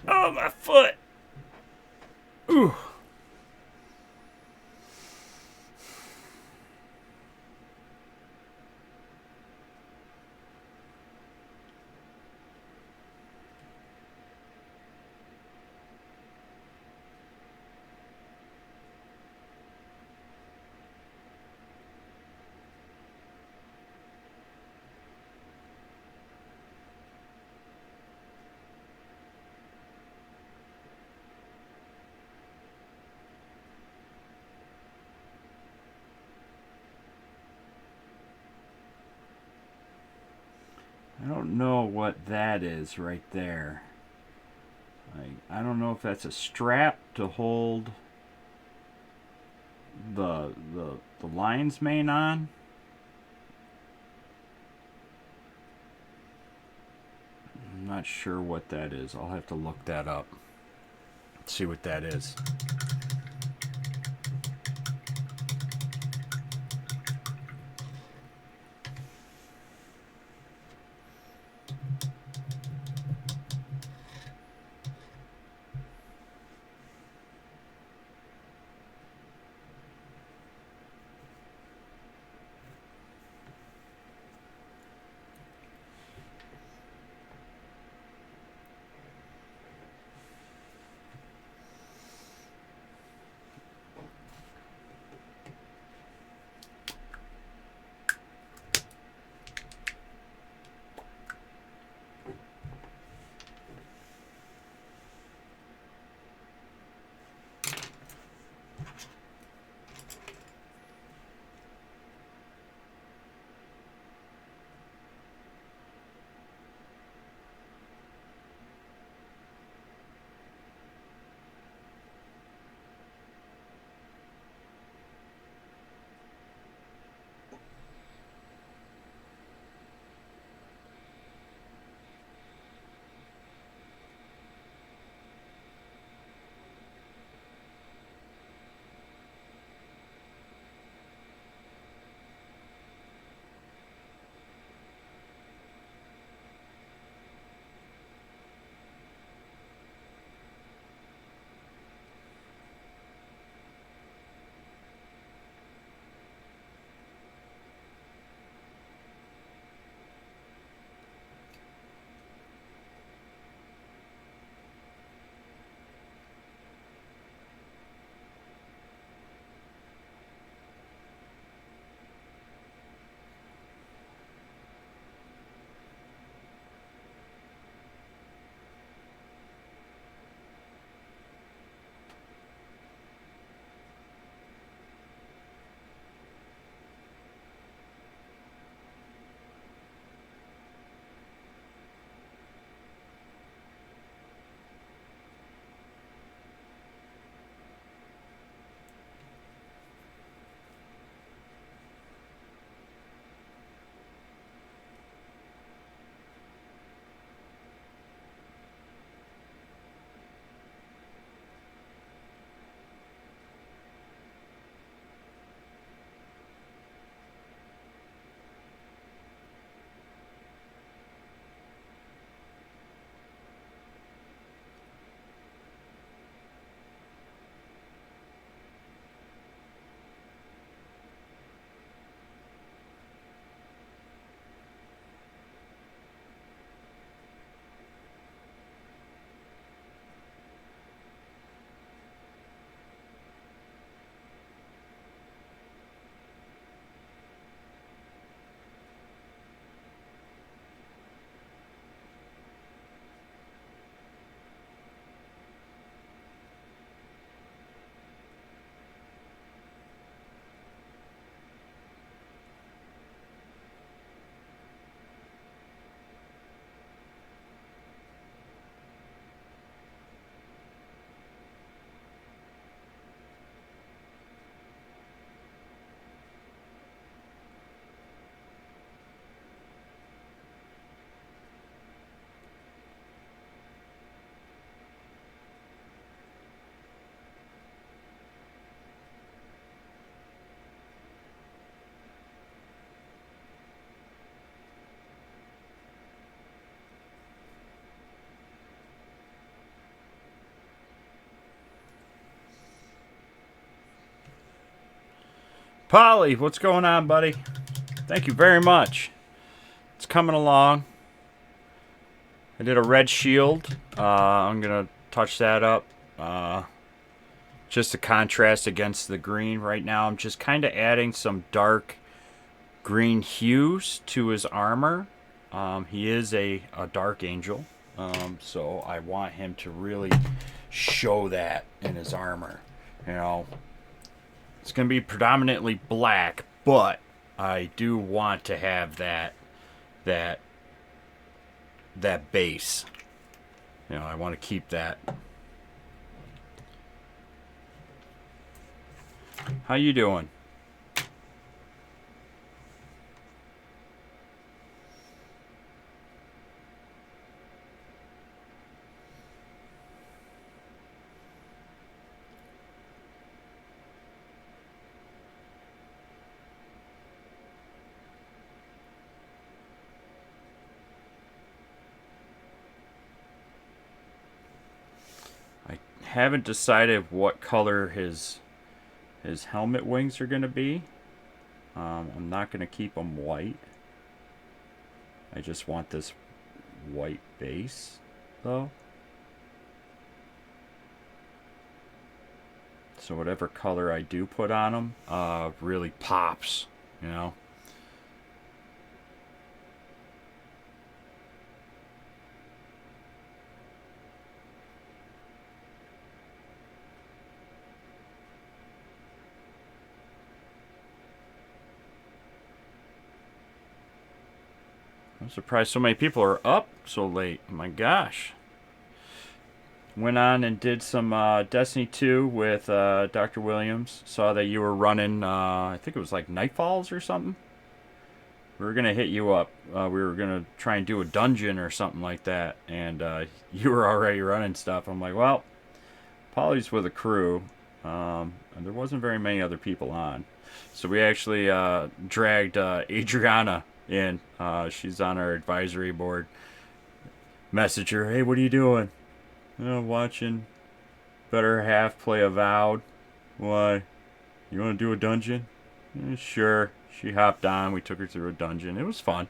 A: Oh, my foot! Ooh. I don't know what that is right there. I don't know if that's a strap to hold the lion's mane on. I'm not sure what that is. I'll have to look that up. See what that is. Polly, what's going on, buddy? Thank you very much. It's coming along. I did a red shield. I'm going to touch that up. Just to contrast against the green. Right now, I'm just kind of adding some dark green hues to his armor. He is a dark angel. So I want him to really show that in his armor. You know, it's going to be predominantly black, but I do want to have that that base. You know, I want to keep that. How you doing? I haven't decided what color his helmet wings are going to be. I'm not going to keep them white. I just want this white base, though. So whatever color I do put on them really pops, you know. I'm surprised so many people are up so late. My gosh. Went on and did some Destiny 2 with Dr. Williams. Saw that you were running, I think it was like Nightfalls or something. We were going to hit you up. We were going to try and do a dungeon or something like that. And you were already running stuff. I'm like, well, Polly's with a crew. And there wasn't very many other people on. So we actually dragged Adriana in. She's on our advisory board. Message her, hey, what are you doing? Watching Better Half play Avowed. Why? You want to do a dungeon? Sure. She hopped on. We took her through a dungeon. It was fun.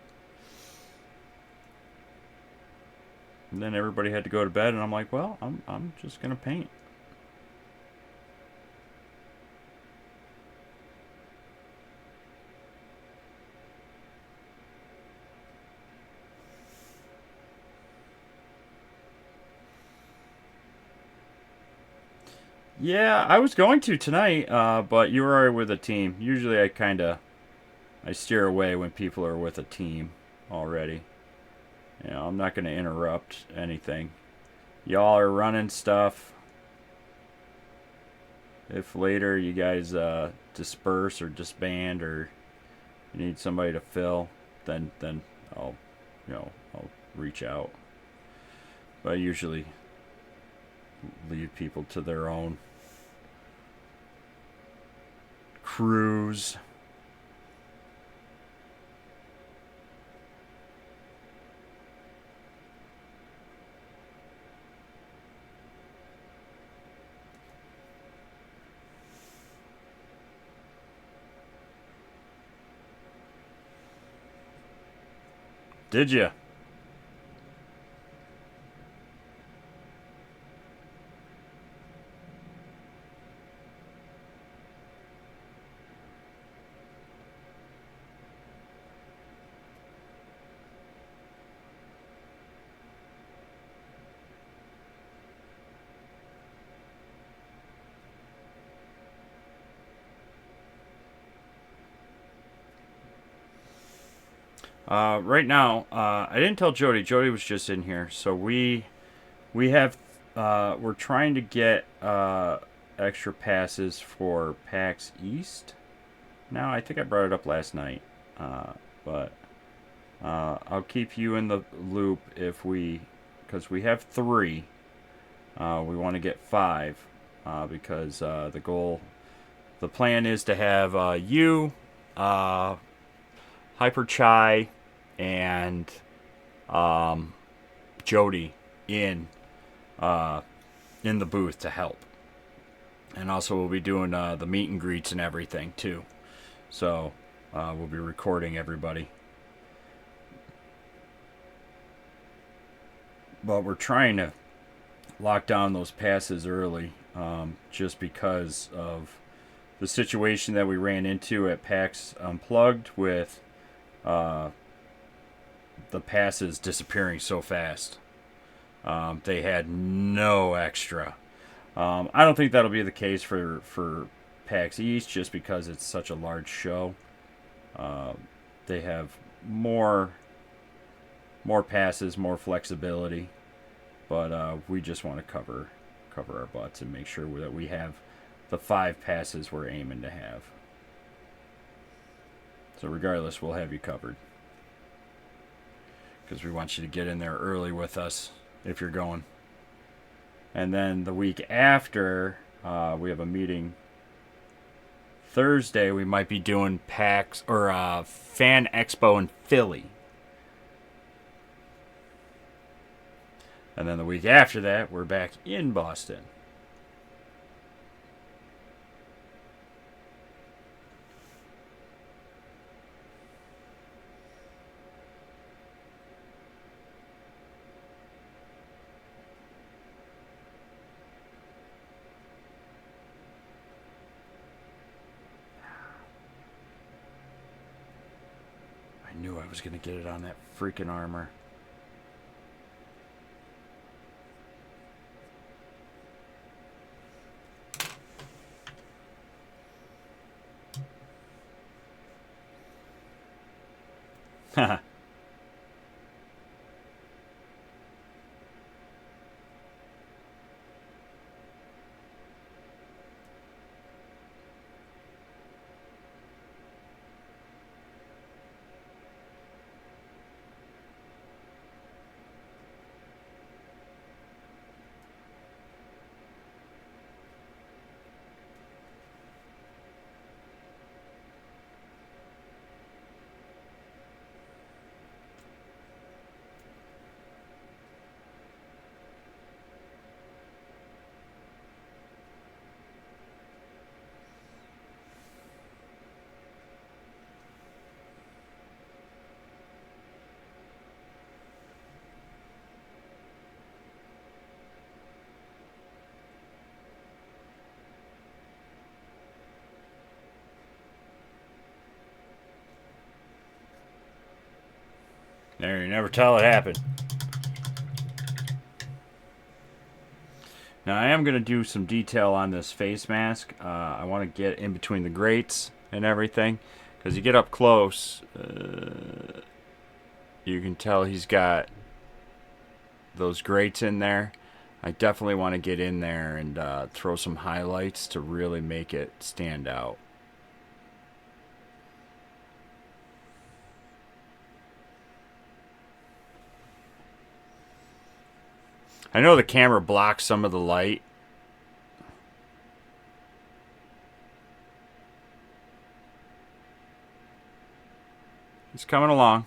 A: And then everybody had to go to bed, and I'm like, well, I'm just gonna paint. Yeah, I was going to tonight, but you were already with a team. Usually I steer away when people are with a team already. You know, I'm not going to interrupt anything. Y'all are running stuff. If later you guys disperse or disband or you need somebody to fill, then I'll I'll reach out. But I usually leave people to their own crews. Did you? Right now, I didn't tell Jody. Jody was just in here, so we have we're trying to get extra passes for PAX East. Now, I think I brought it up last night, but I'll keep you in the loop because we have 3. We want to get 5 because the plan is to have you, Hyper Chai, and Jody in the booth to help, and also we'll be doing the meet and greets and everything too. So we'll be recording everybody. But we're trying to lock down those passes early, just because of the situation that we ran into at PAX Unplugged with the passes disappearing so fast. They had no extra. I don't think that'll be the case for PAX East just because it's such a large show. They have more more passes, more flexibility, but we just want to cover our butts and make sure that we have the 5 passes we're aiming to have. So regardless, we'll have you covered, because we want you to get in there early with us if you're going. And then the week after, we have a meeting. Thursday, we might be doing PAX or Fan Expo in Philly. And then the week after that, we're back in Boston. I knew I was going to get it on that freaking armor. Haha. There, you never tell it happened. Now I am going to do some detail on this face mask. I want to get in between the grates and everything, because you get up close, you can tell he's got those grates in there. I definitely want to get in there and throw some highlights to really make it stand out. I know the camera blocks some of the light. It's coming along.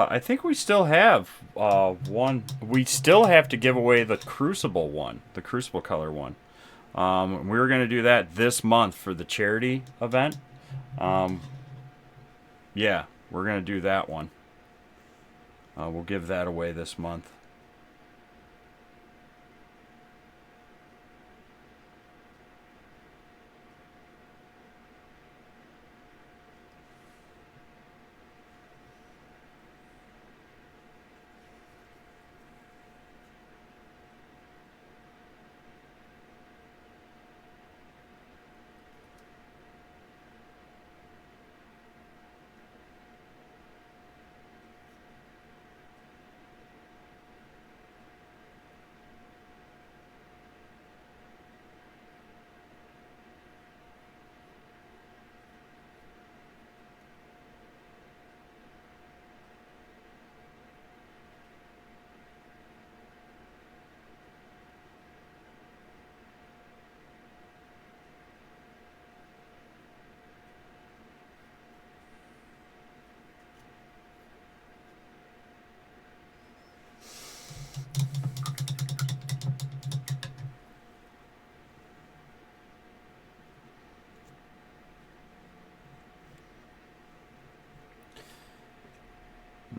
A: I think we still have one. We still have to give away the Crucible one, the Crucible color one. We were going to do that this month for the charity event. Yeah, we're going to do that one. We'll give that away this month.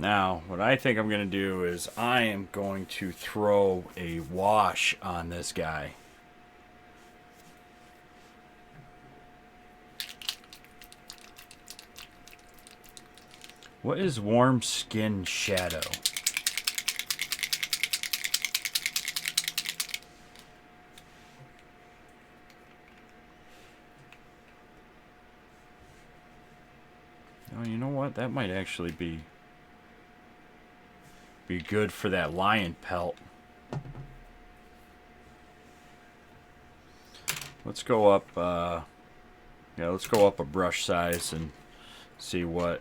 A: Now, what I think I'm going to do is I am going to throw a wash on this guy. What is Warm Skin Shadow? what? That might actually be good for that lion pelt. Let's go up, yeah, let's go up a brush size and see what.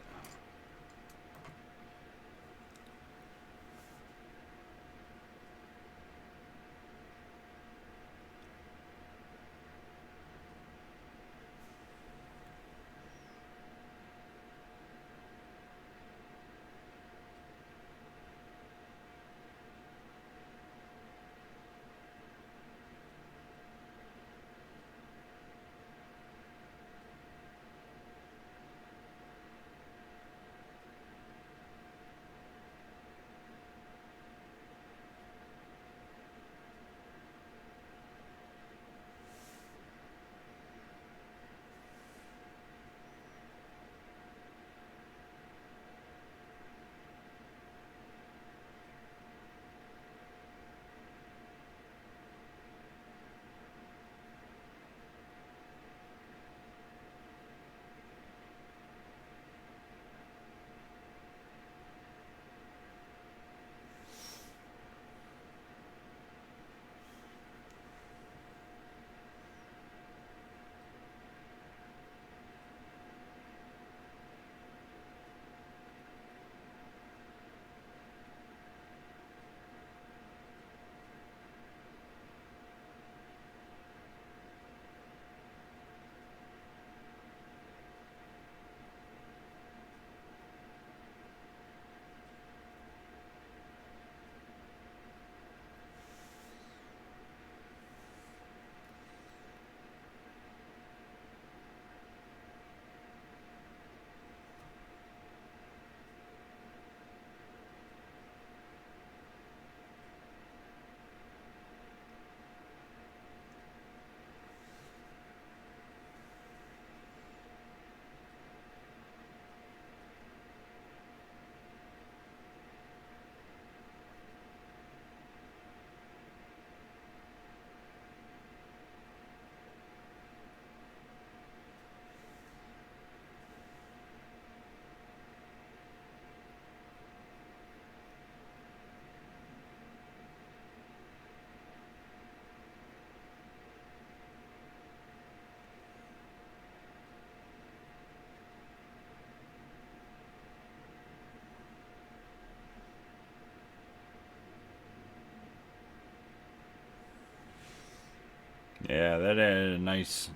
A: Yeah, that added a nice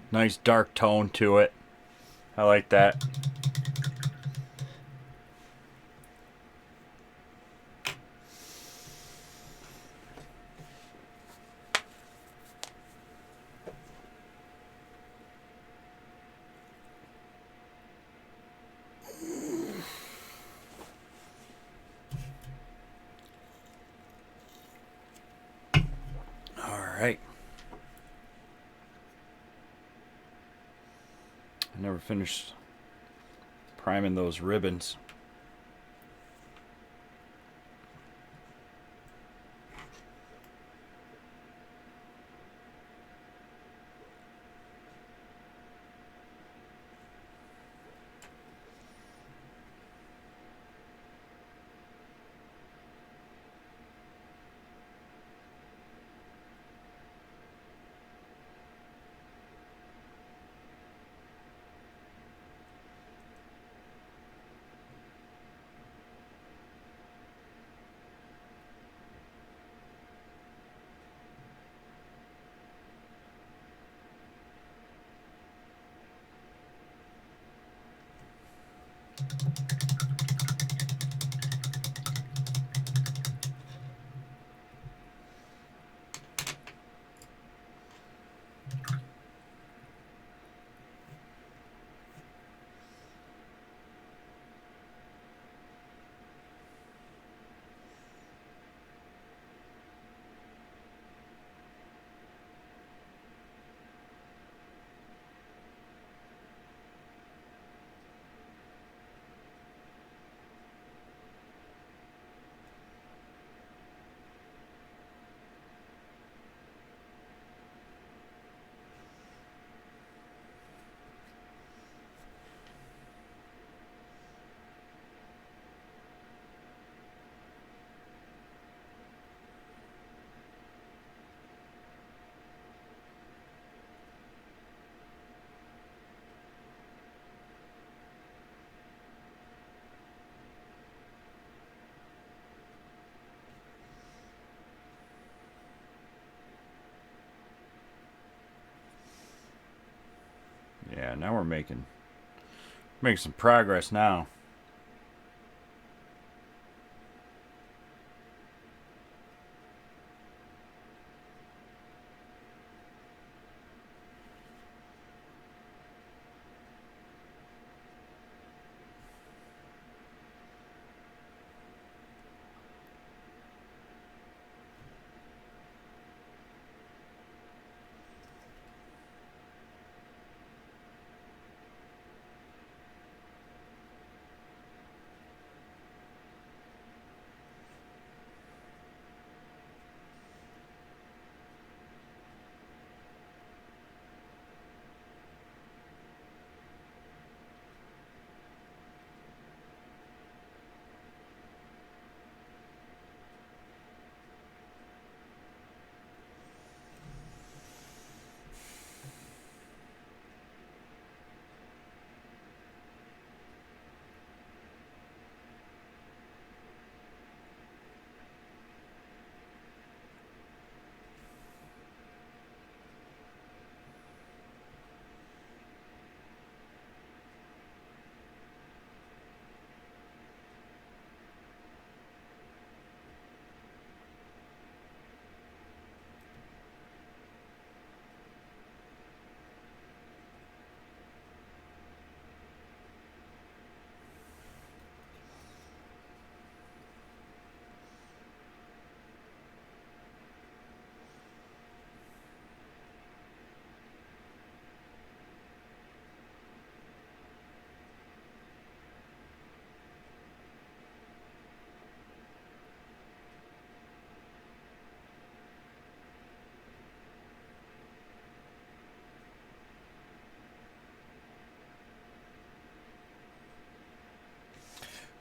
A: dark tone to it. I like that. All right. I never finished priming those ribbons. Yeah, now we're making some progress now.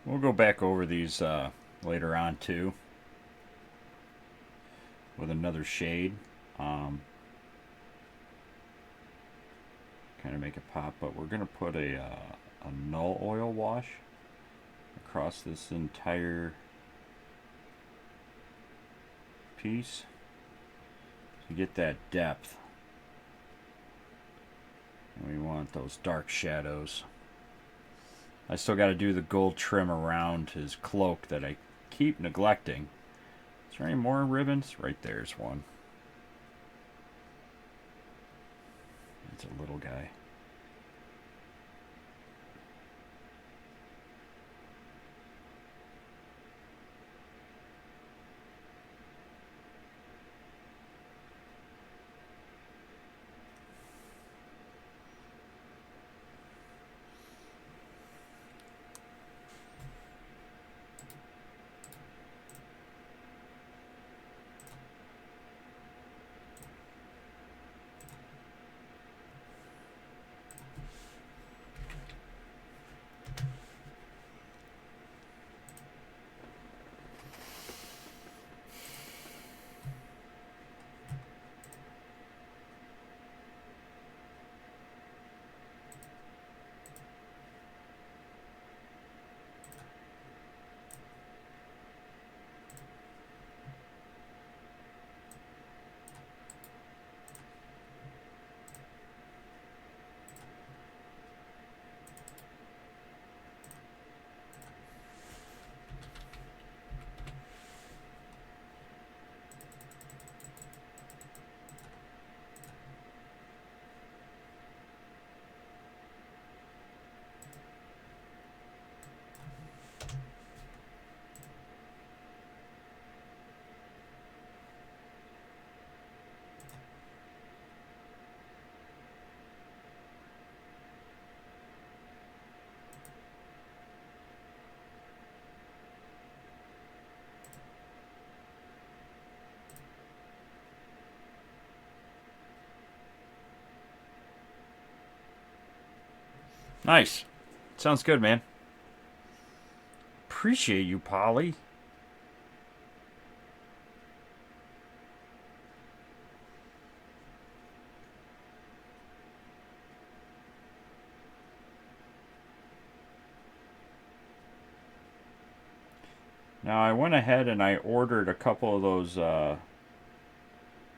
A: We'll go back over these later on too with another shade. Kind of make it pop, but we're going to put a null oil wash across this entire piece to get that depth. And we want those dark shadows. I still got to do the gold trim around his cloak that I keep neglecting. Is there any more ribbons? Right there's one. It's a little guy. Nice. Sounds good, man. Appreciate you, Polly. Now I went ahead and I ordered a couple of those the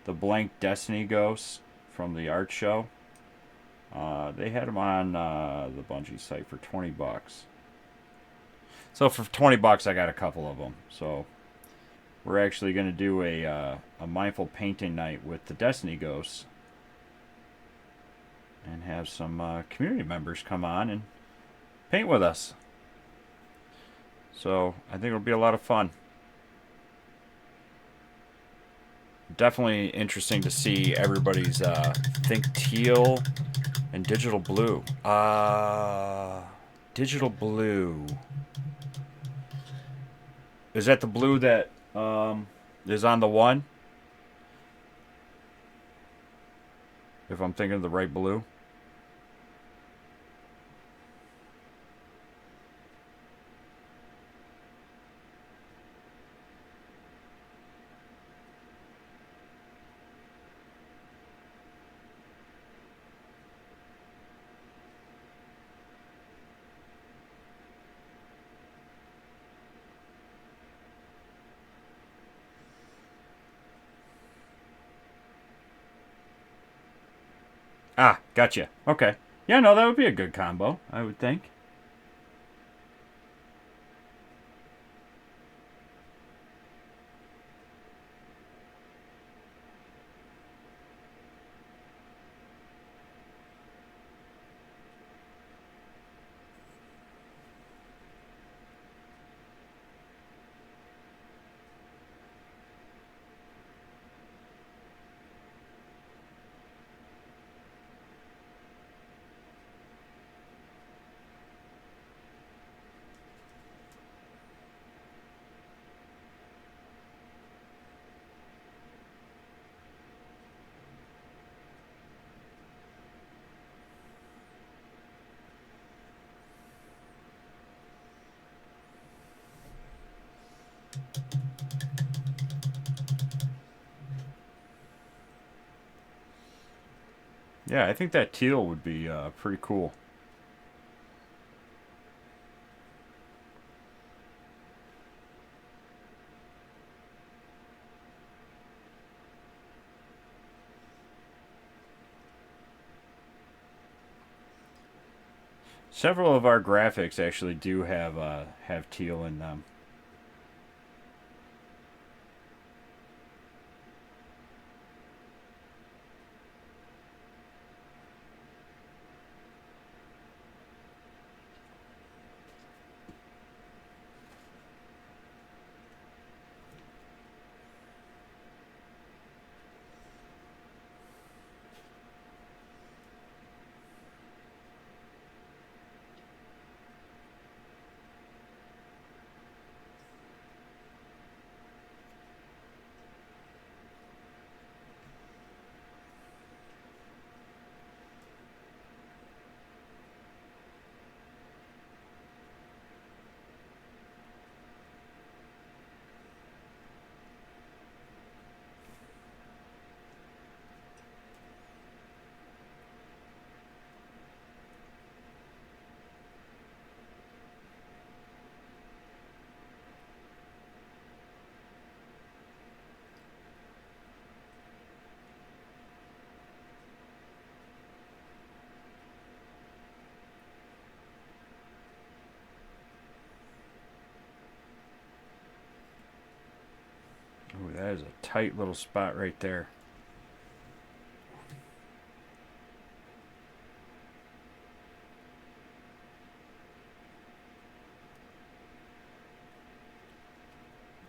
A: blank Destiny ghosts from the art show. They had them on the Bungie site for $20. So for $20, I got a couple of them. So we're actually going to do a mindful painting night with the Destiny Ghosts and have some community members come on and paint with us. So I think it'll be a lot of fun. Definitely interesting to see everybody's think teal and digital blue. Digital blue. Is that the blue that is on the one? If I'm thinking of the right blue. Ah, gotcha. Okay. Yeah, no, that would be a good combo, I would think. Yeah, I think that teal would be pretty cool. Several of our graphics actually do have teal in them. Ooh, that is a tight little spot right there.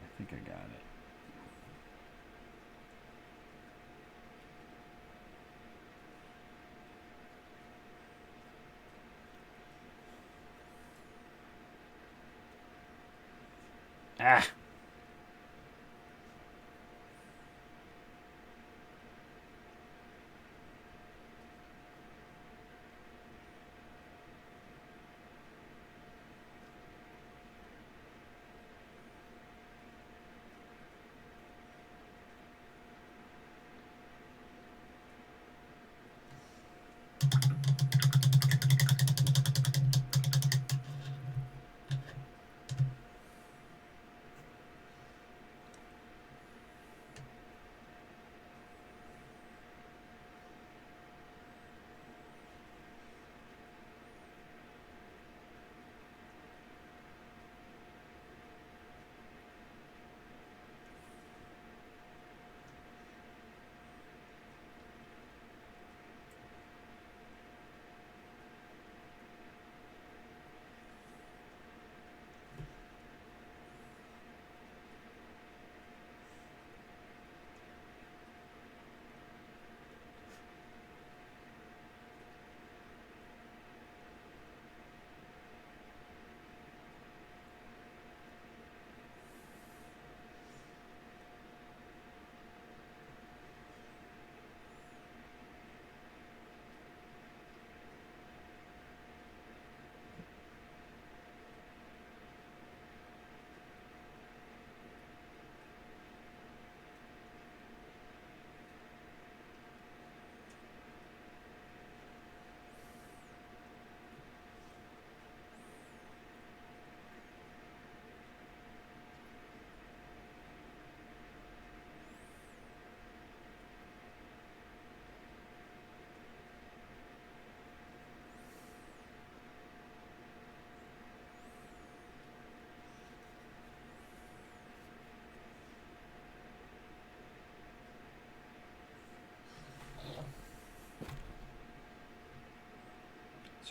A: I think I got it. Ah!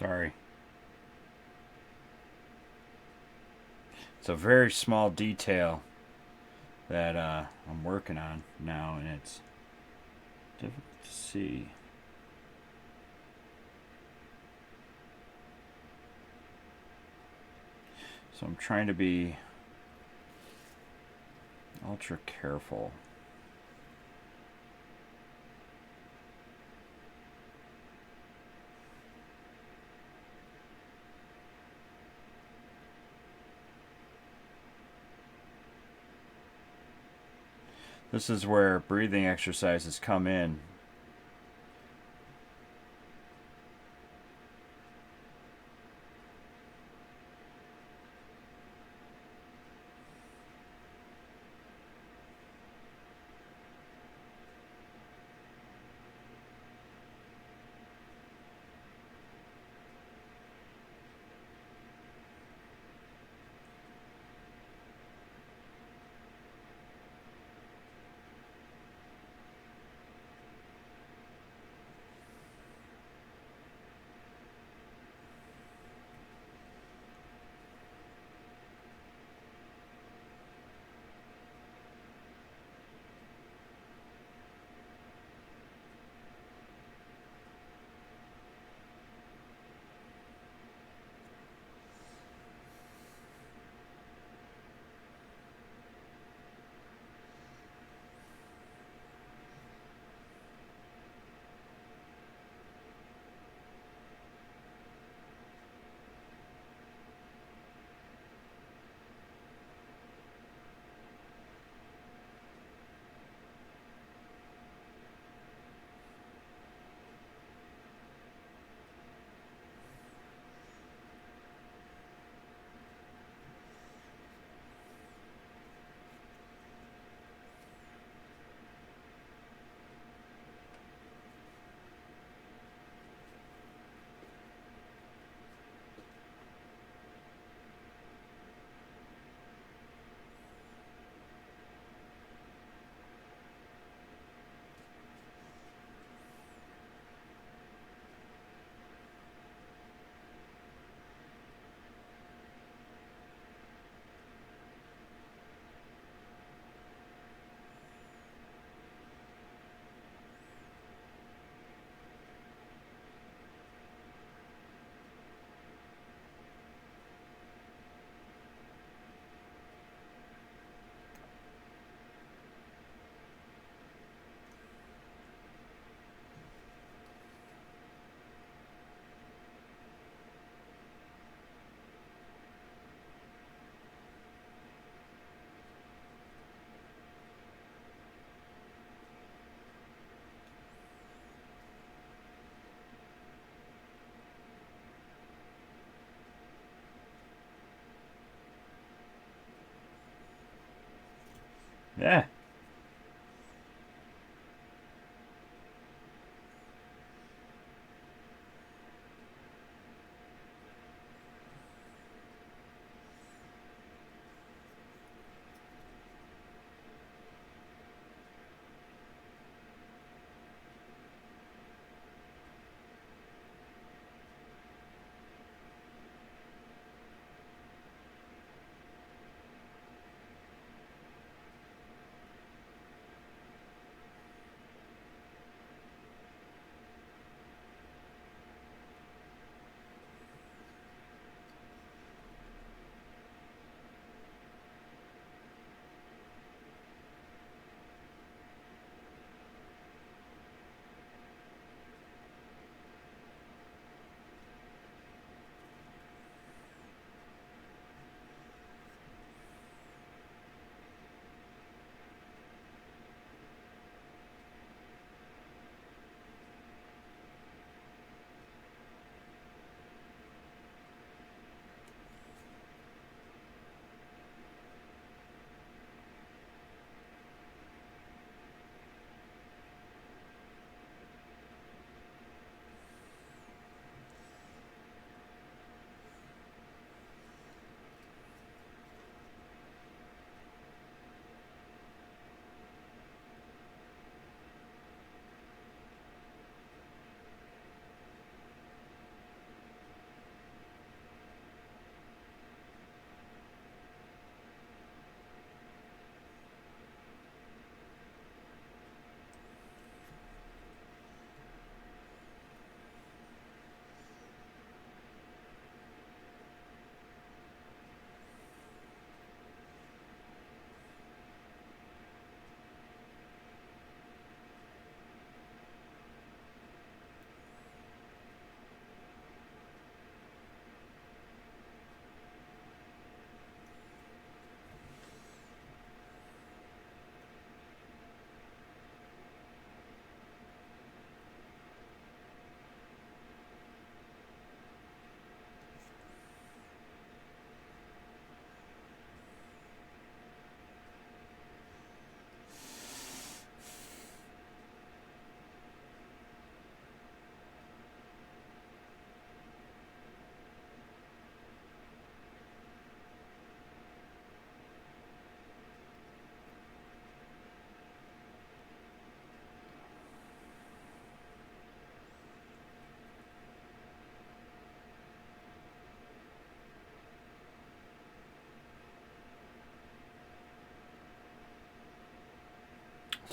A: Sorry. It's a very small detail that I'm working on now, and it's difficult to see. So I'm trying to be ultra careful. This is where breathing exercises come in. Yeah.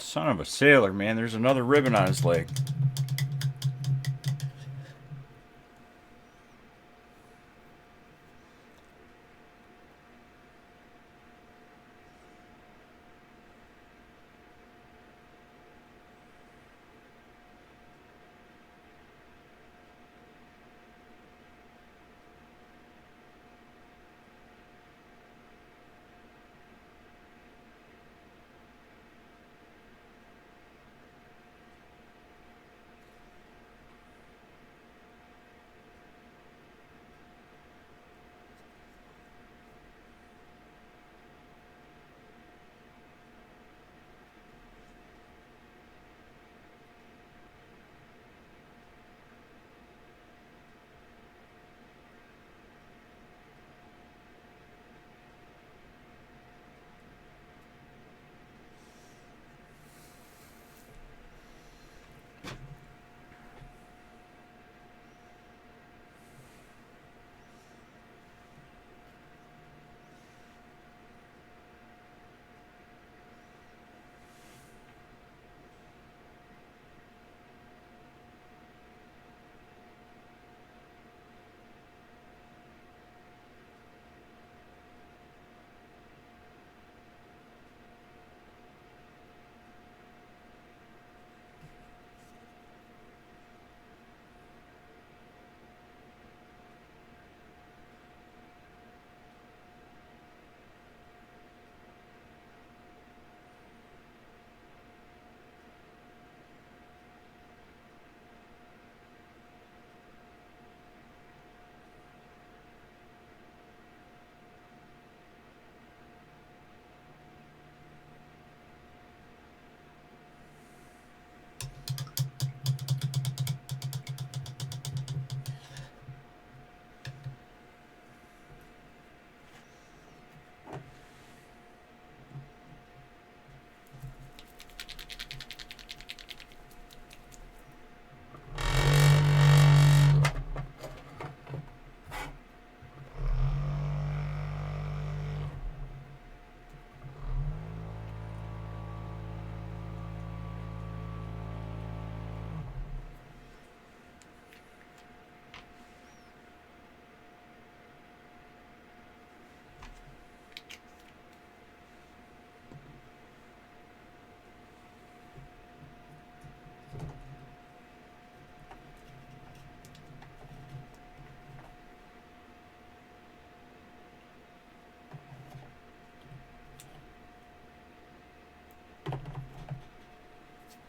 A: Son of a sailor, man. There's another ribbon on his leg.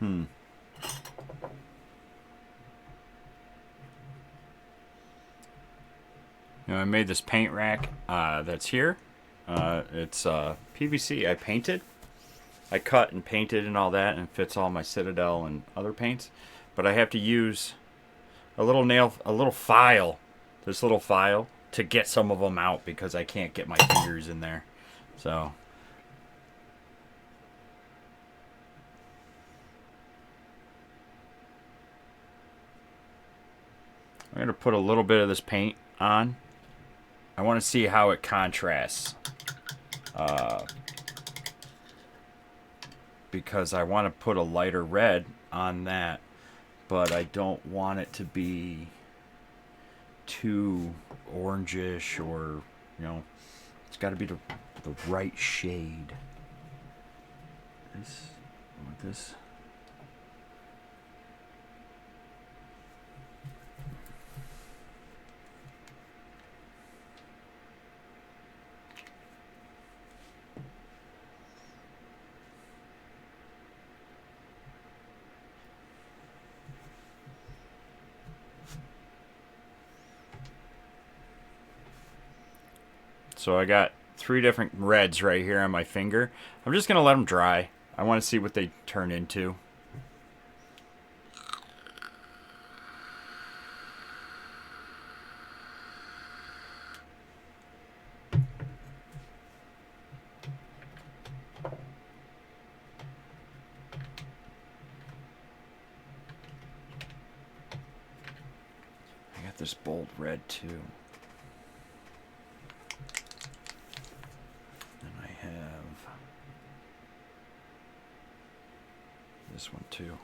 A: Hmm. You know, I made this paint rack that's here. It's PVC. I painted. I cut and painted and all that, and it fits all my Citadel and other paints. But I have to use a little file, this little file, to get some of them out because I can't get my fingers in there. So I'm going to put a little bit of this paint on. I want to see how it contrasts. Because I want to put a lighter red on that, but I don't want it to be too orangish or, you know, it's got to be the right shade. This, with this. So I got 3 different reds right here on my finger. I'm just going to let them dry. I want to see what they turn into. I got this bold red too. And I have too.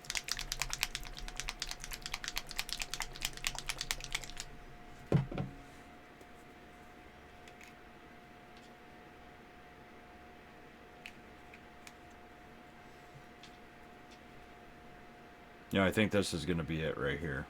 A: Yeah, I think this is going to be it right here.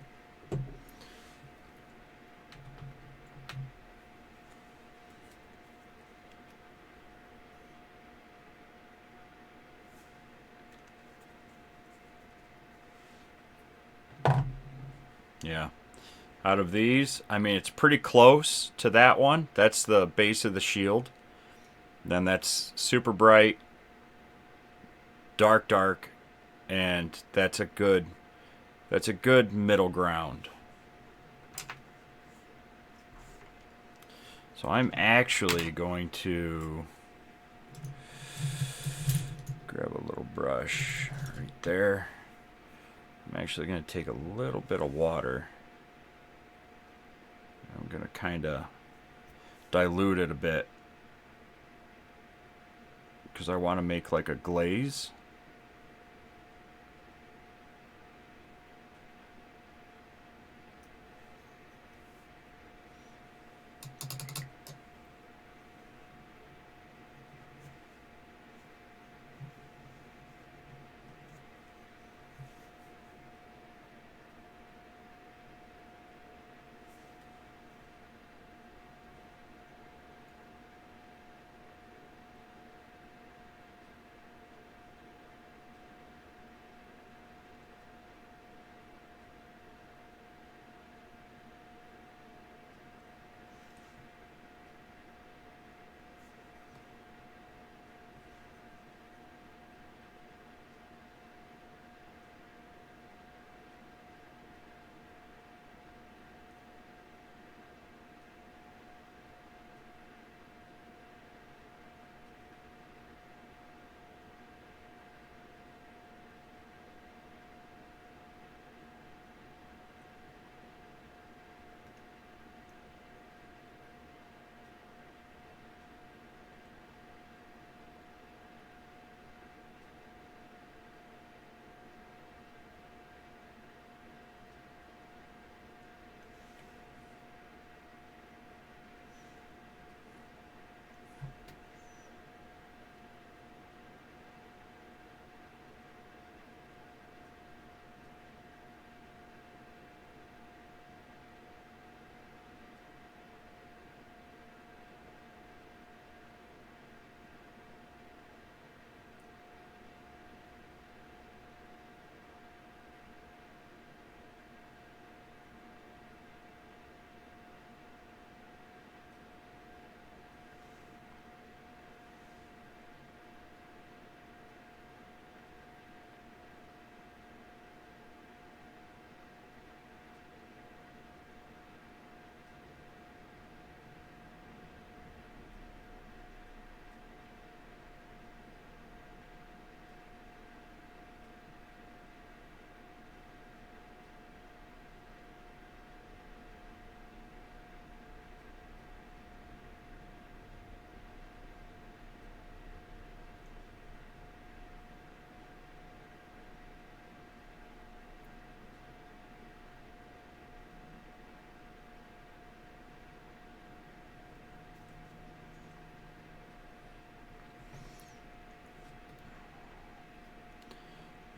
A: Yeah. Out of these, I mean, it's pretty close to that one. That's the base of the shield. Then that's super bright, dark, and that's a good middle ground. So I'm actually going to grab a little brush right there. I'm actually going to take a little bit of water. I'm going to kind of dilute it a bit because I want to make like a glaze.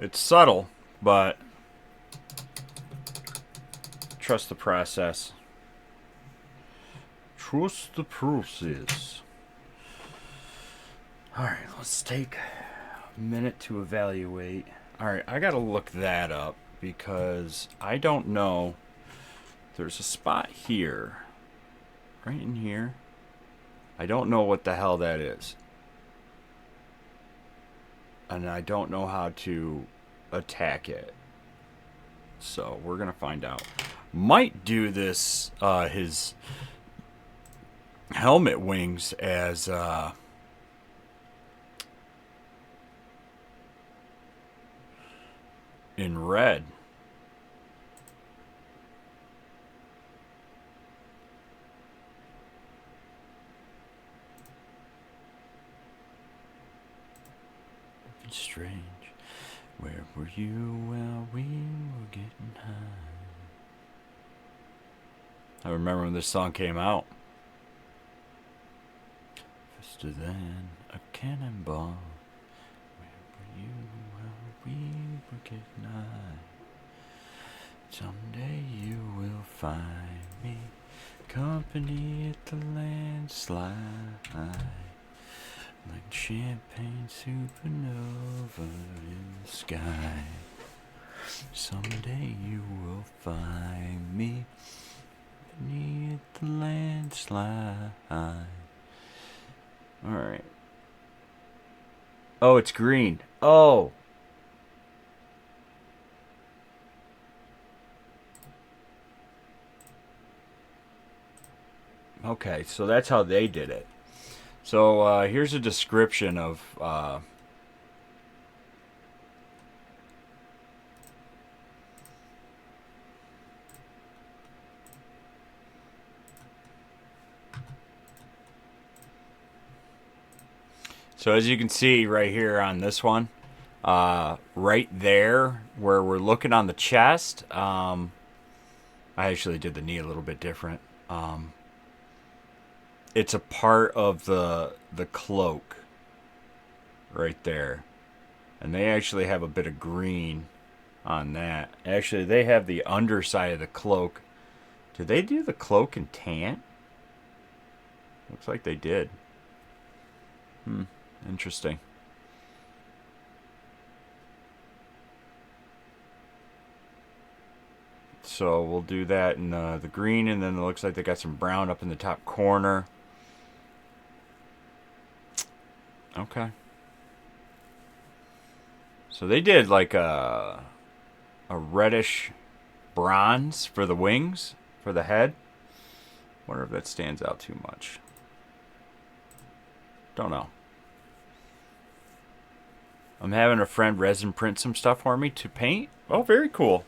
A: It's subtle, but trust the process. Trust the process. Alright, let's take a minute to evaluate. Alright, I gotta look that up because I don't know. There's a spot here. Right in here. I don't know what the hell that is. And I don't know how to attack it. So we're gonna find out. Might do this his helmet wings as in red. Strange. Where were you while we were getting high? I remember when this song came out. Faster than a cannonball. Where were you while we were getting high? Someday you will find me company at the landslide, like champagne supernova in the sky. Someday you will find me beneath the landslide. Alright. Oh, it's green. Oh! Okay, so that's how they did it. So here's a description of so as you can see right here on this one, right there where we're looking on the chest, I actually did the knee a little bit different. It's a part of the cloak right there, and they actually have a bit of green on that. Actually, they have the underside of the cloak. Did they do the cloak in tan? Looks like they did. Interesting. So we'll do that in the green, and then it looks like they got some brown up in the top corner. Okay. So they did like a reddish bronze for the wings, for the head. Wonder if that stands out too much. Don't know. I'm having a friend resin print some stuff for me to paint. Oh, very cool.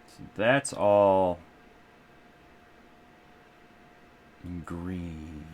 A: So that's all in green.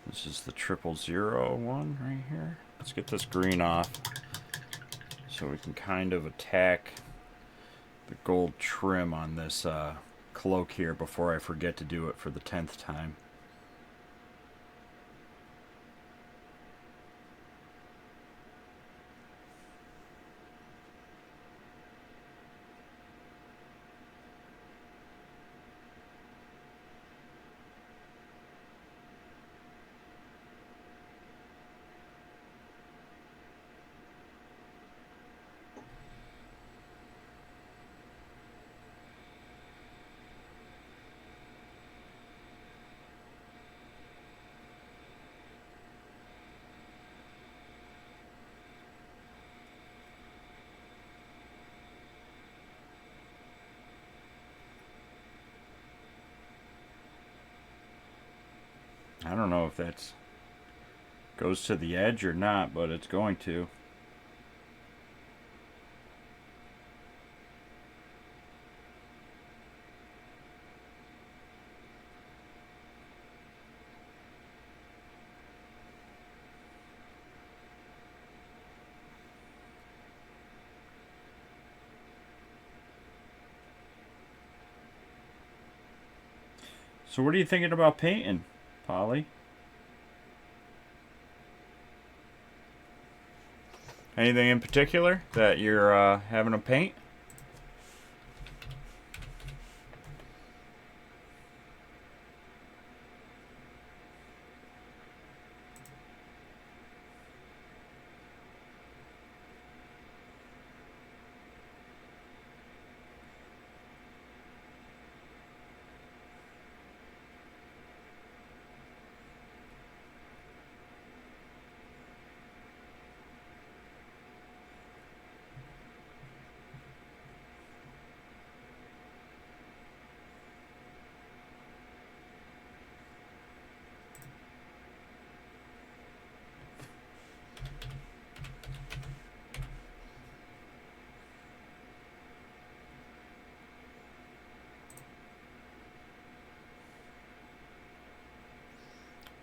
A: This is the 000 one right here. Let's get this green off so we can kind of attack the gold trim on this cloak here before I forget to do it for the 10th time. I don't know if that's goes to the edge or not, but it's going to. So what are you thinking about painting, Polly? Anything in particular that you're having to paint?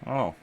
A: Oh.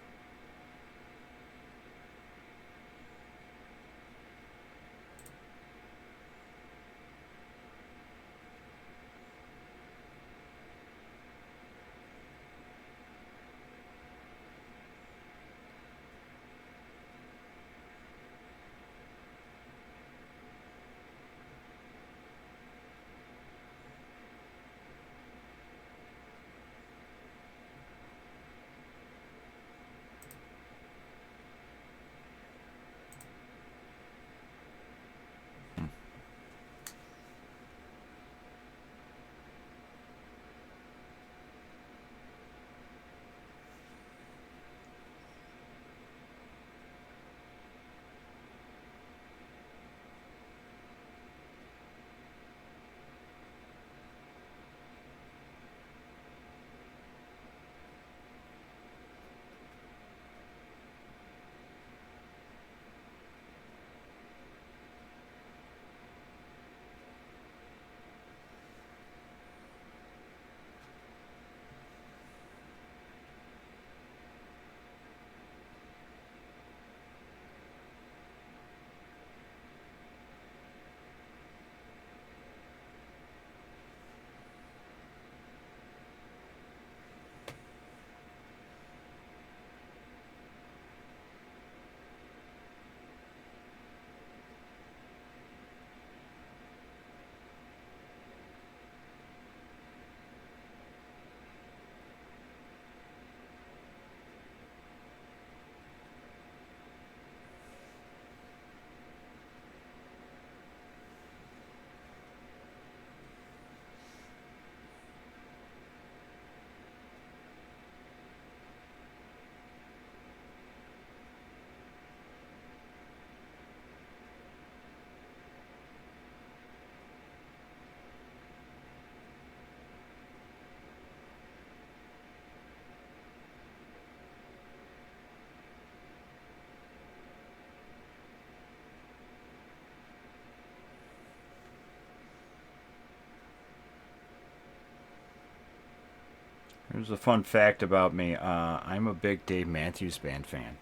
A: Here's a fun fact about me. I'm a big Dave Matthews Band fan.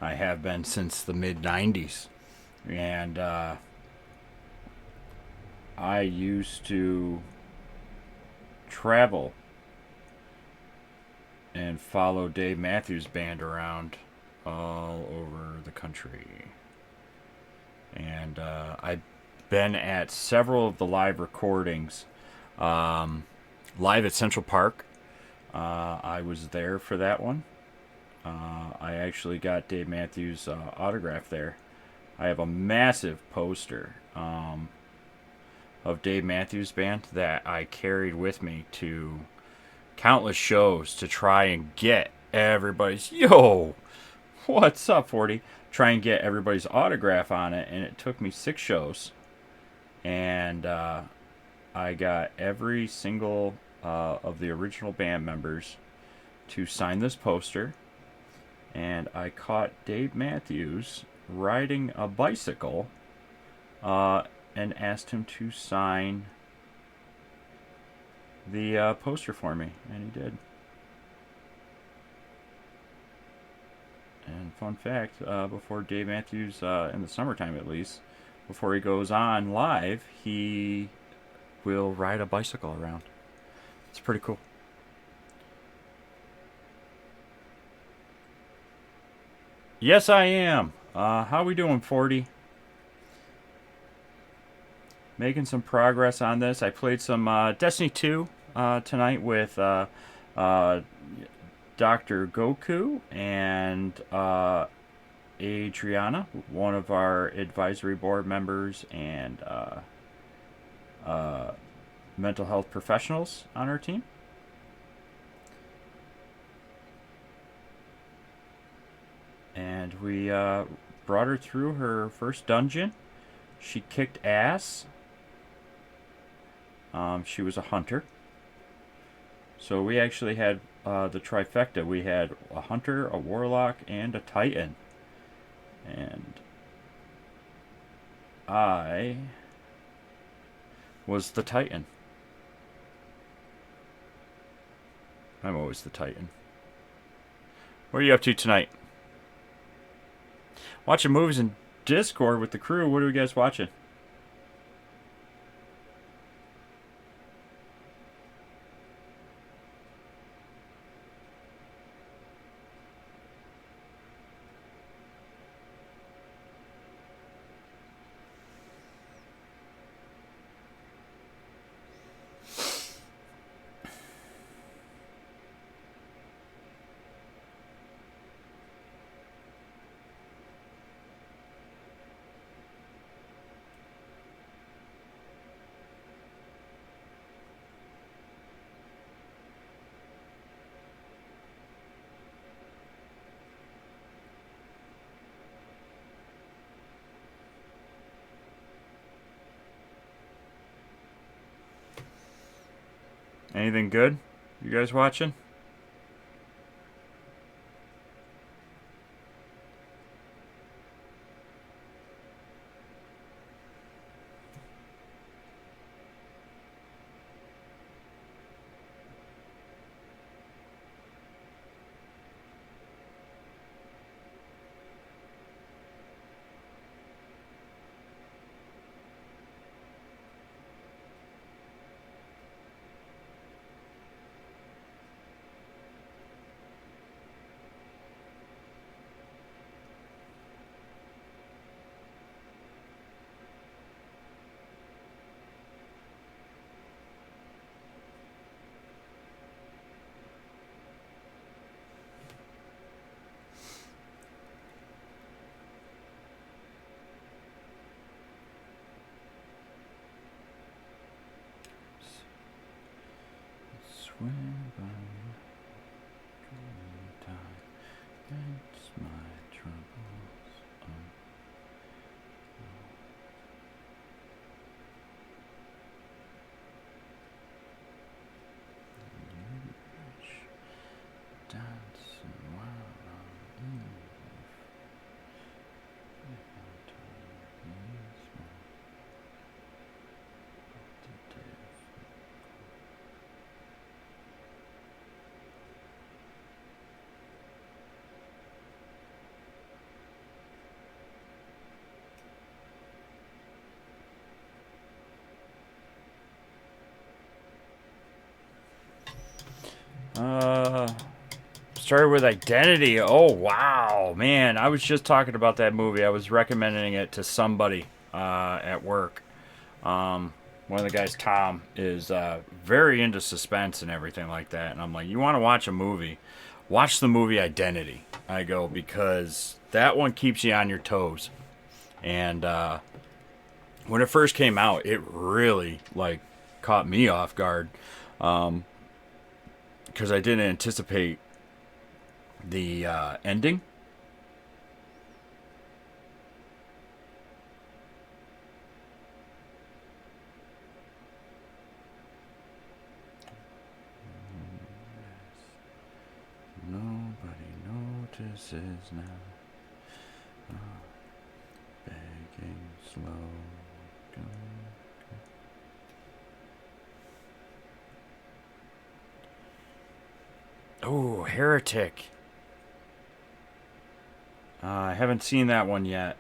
A: I have been since the mid 90s. And I used to travel and follow Dave Matthews Band around all over the country. And I've been at several of the live recordings. Live at Central Park, I was there for that one. I actually got Dave Matthews' autograph there. I have a massive poster of Dave Matthews Band that I carried with me to countless shows to try and get everybody's what's up 40, try and get everybody's autograph on it, and it took me 6 shows, and I got every single of the original band members to sign this poster, and I caught Dave Matthews riding a bicycle and asked him to sign the poster for me, and he did. And fun fact, before Dave Matthews, in the summertime at least, before he goes on live, he will ride a bicycle around. It's pretty cool. Yes, I am. How we doing, 40? Making some progress on this. I played some Destiny 2 tonight with uh, Dr. Goku and Adriana, one of our advisory board members and mental health professionals on our team. And we brought her through her first dungeon. She kicked ass. She was a hunter. So we actually had the trifecta. We had a hunter, a warlock, and a titan. And I was the titan. I'm always the titan. What are you up to tonight? Watching movies in Discord with the crew. What are you guys watching? Anything good? You guys watching? Swim by time against my troubles. Dancing while I'm in Started with Identity. Oh wow, man! I was just talking about that movie. I was recommending it to somebody at work. One of the guys, Tom, is very into suspense and everything like that. And I'm like, you want to watch a movie? Watch the movie Identity. I go because that one keeps you on your toes. And when it first came out, it really like caught me off guard because I didn't anticipate the ending. Nobody notices now. Begging slow. Oh, Heretic. I haven't seen that one yet.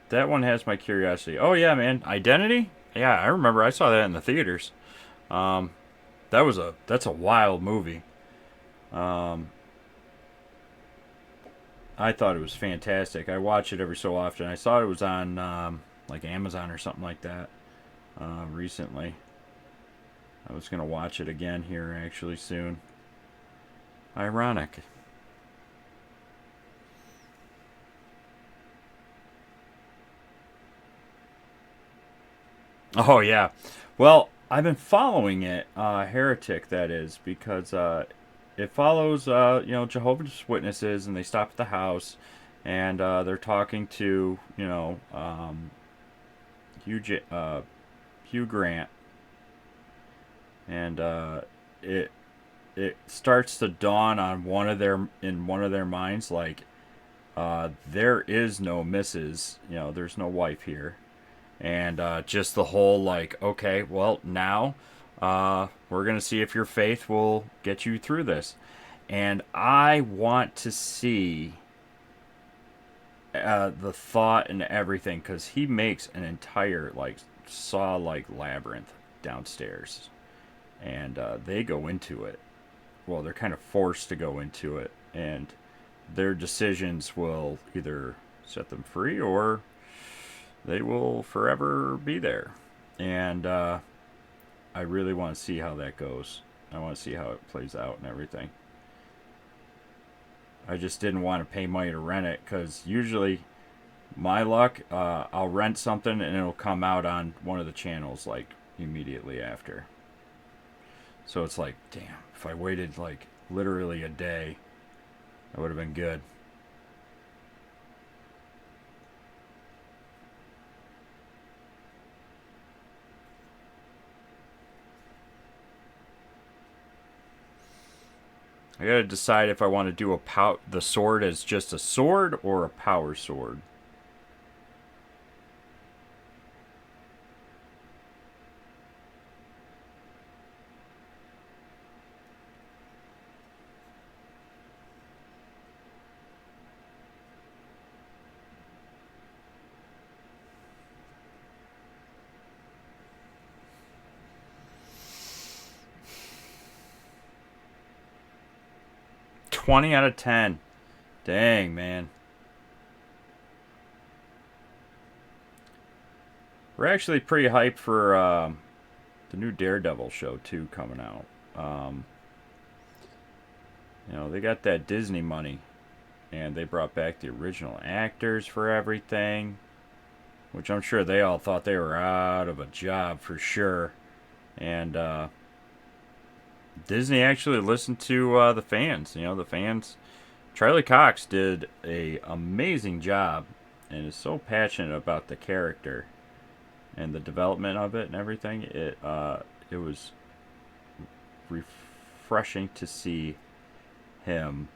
A: That one has my curiosity. Oh yeah, man, Identity. Yeah, I remember I saw that in the theaters. that's a wild movie. Um, I thought it was fantastic. I watch it every so often. I saw it was on like Amazon or something like that recently. I was gonna watch it again here actually soon. Ironic. Oh yeah. Well, I've been following it, Heretic that is, because it follows Jehovah's Witnesses, and they stop at the house, and they're talking to Hugh Hugh Grant, and it it starts to dawn on one of their minds like there is no Mrs. There's no wife here, and just the whole like, okay, well now we're gonna see if your faith will get you through this, and I want to see the thought and everything because he makes an entire like saw like labyrinth downstairs, and they go into it. Well, they're kind of forced to go into it, and their decisions will either set them free or they will forever be there. And I really want to see how that goes. I want to see how it plays out and everything. I just didn't want to pay money to rent it because usually, my luck, I'll rent something and it'll come out on one of the channels like immediately after. So it's like, damn, if I waited like literally a day, that would have been good. I gotta decide if I want to do the sword as just a sword or a power sword. 20 out of 10. Dang, man. We're actually pretty hyped for the new Daredevil show too coming out. Um, they got that Disney money, and they brought back the original actors for everything, which I'm sure they all thought they were out of a job for sure. And Disney actually listened to the fans. The fans. Charlie Cox did a amazing job, and is so passionate about the character and the development of it and everything. It was refreshing to see him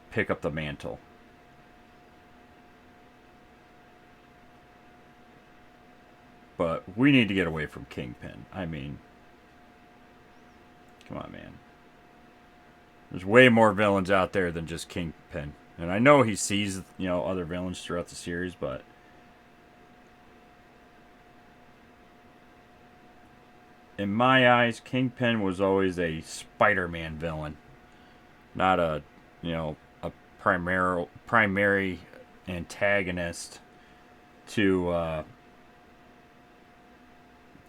A: pick up the mantle. But we need to get away from Kingpin. I mean, come on, man. There's way more villains out there than just Kingpin. And I know he sees, other villains throughout the series, but in my eyes, Kingpin was always a Spider-Man villain, not a primary antagonist to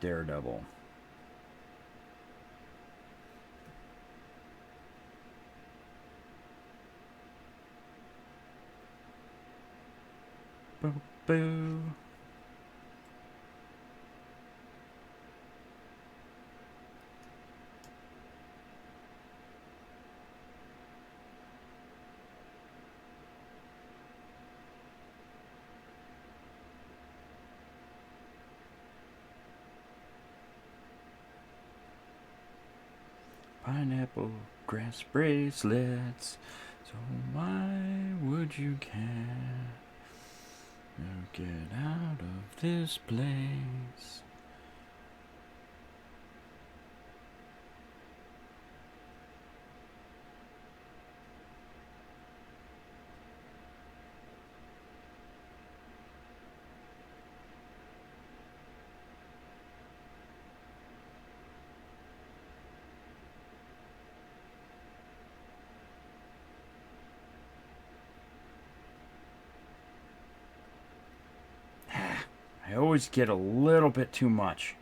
A: Daredevil. Boo boo. Pineapple grass bracelets. So why would you care? Now get out of this place. always get a little bit too much.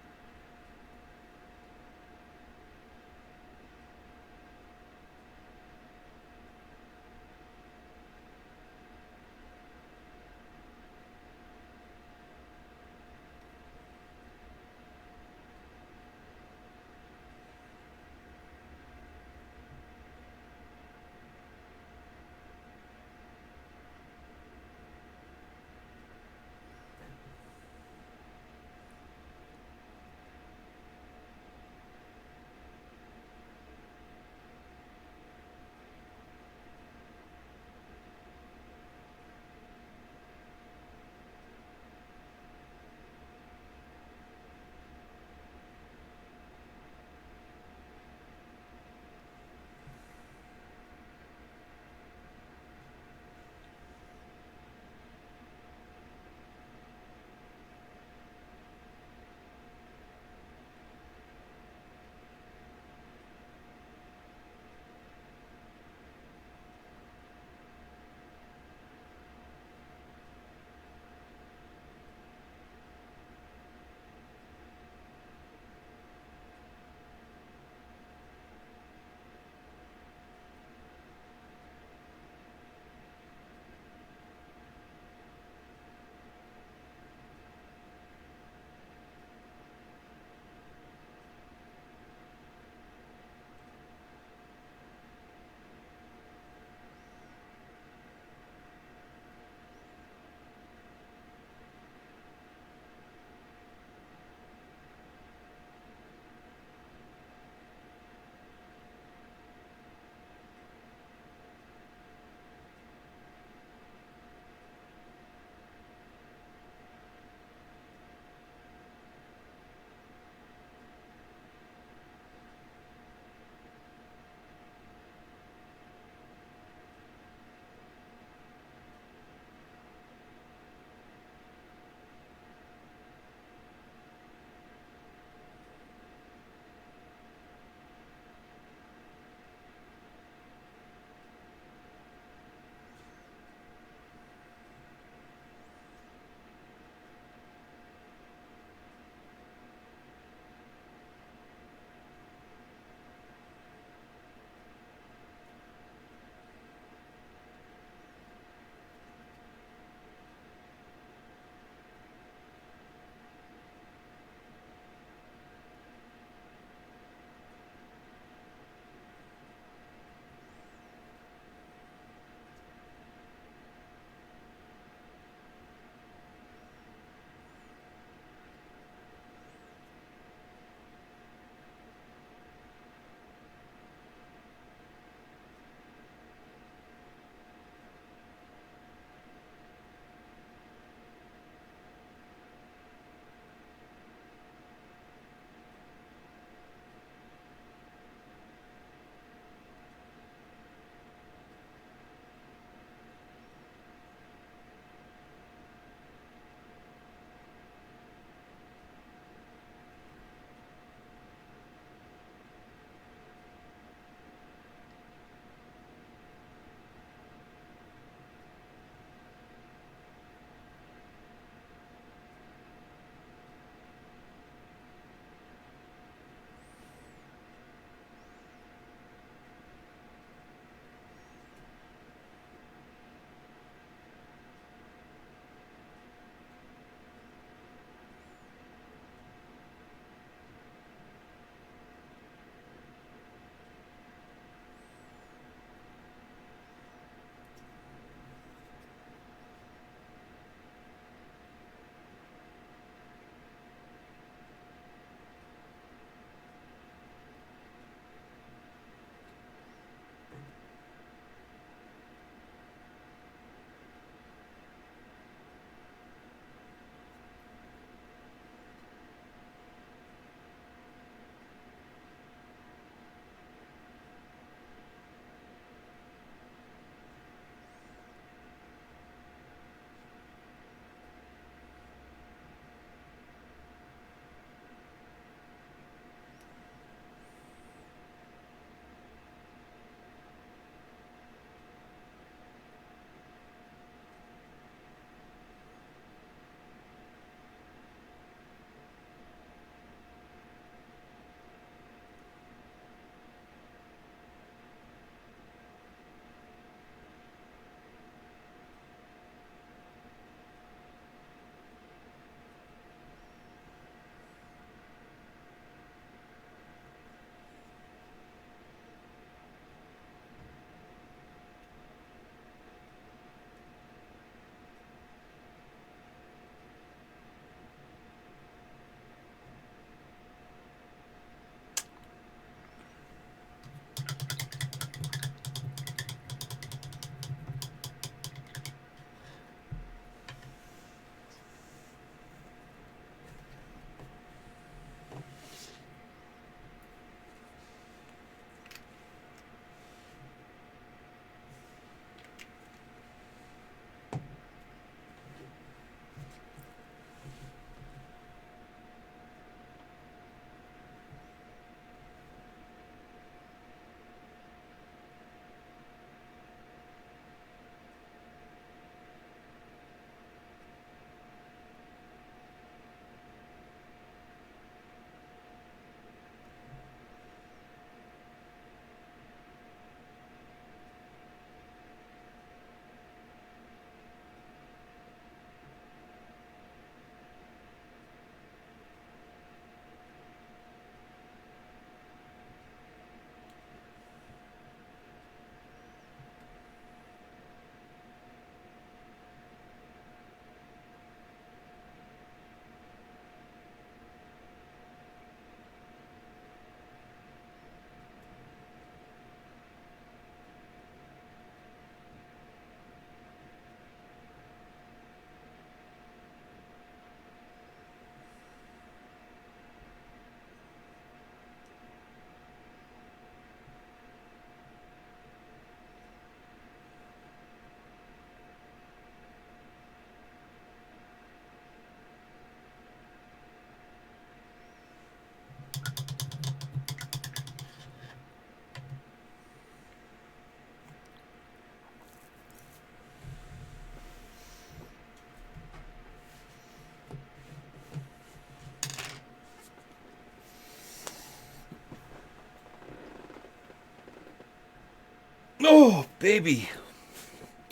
A: Oh, baby.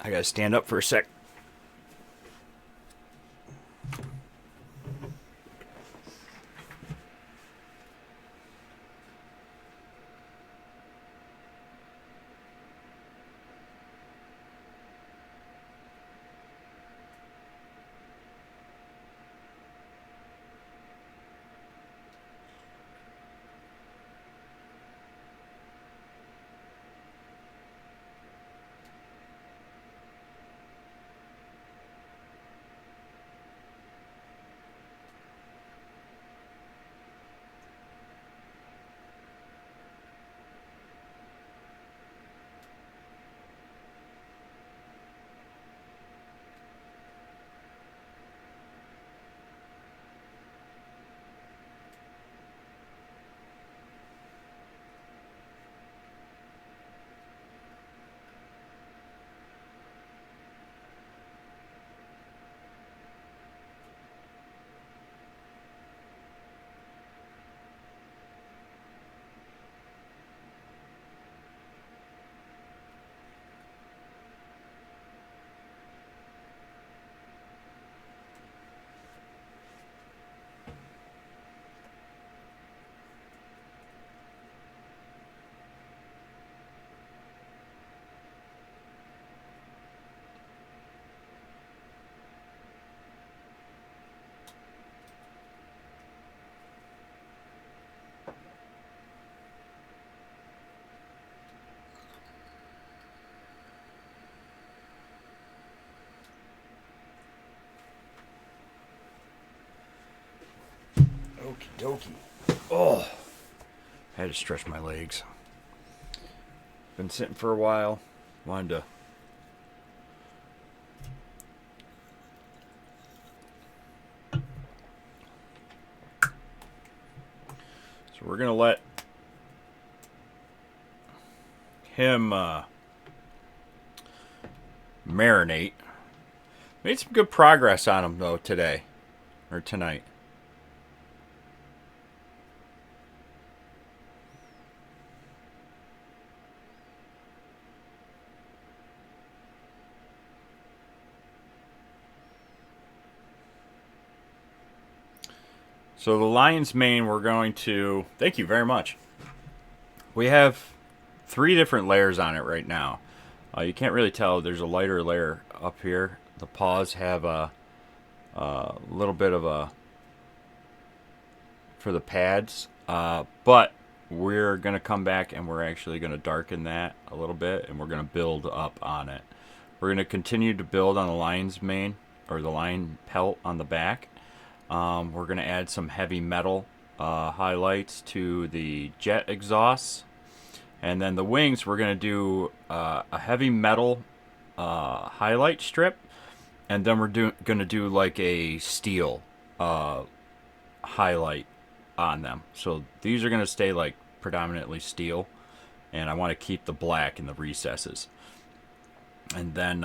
A: I gotta stand up for a sec. Okie dokie. Oh, I had to stretch my legs. Been sitting for a while. Wanted to. So we're gonna let him marinate. Made some good progress on him though today or tonight. So the lion's mane, we're going to... Thank you very much. We have 3 different layers on it right now. You can't really tell. There's a lighter layer up here. The paws have a little bit of a... for the pads. But we're going to come back and we're actually going to darken that a little bit. And we're going to build up on it. We're going to continue to build on the lion's mane, or the lion pelt on the back. We're going to add some heavy metal highlights to the jet exhausts. And then the wings, we're going to do a heavy metal highlight strip. And then we're going to do like a steel highlight on them. So these are going to stay like predominantly steel. And I want to keep the black in the recesses. And then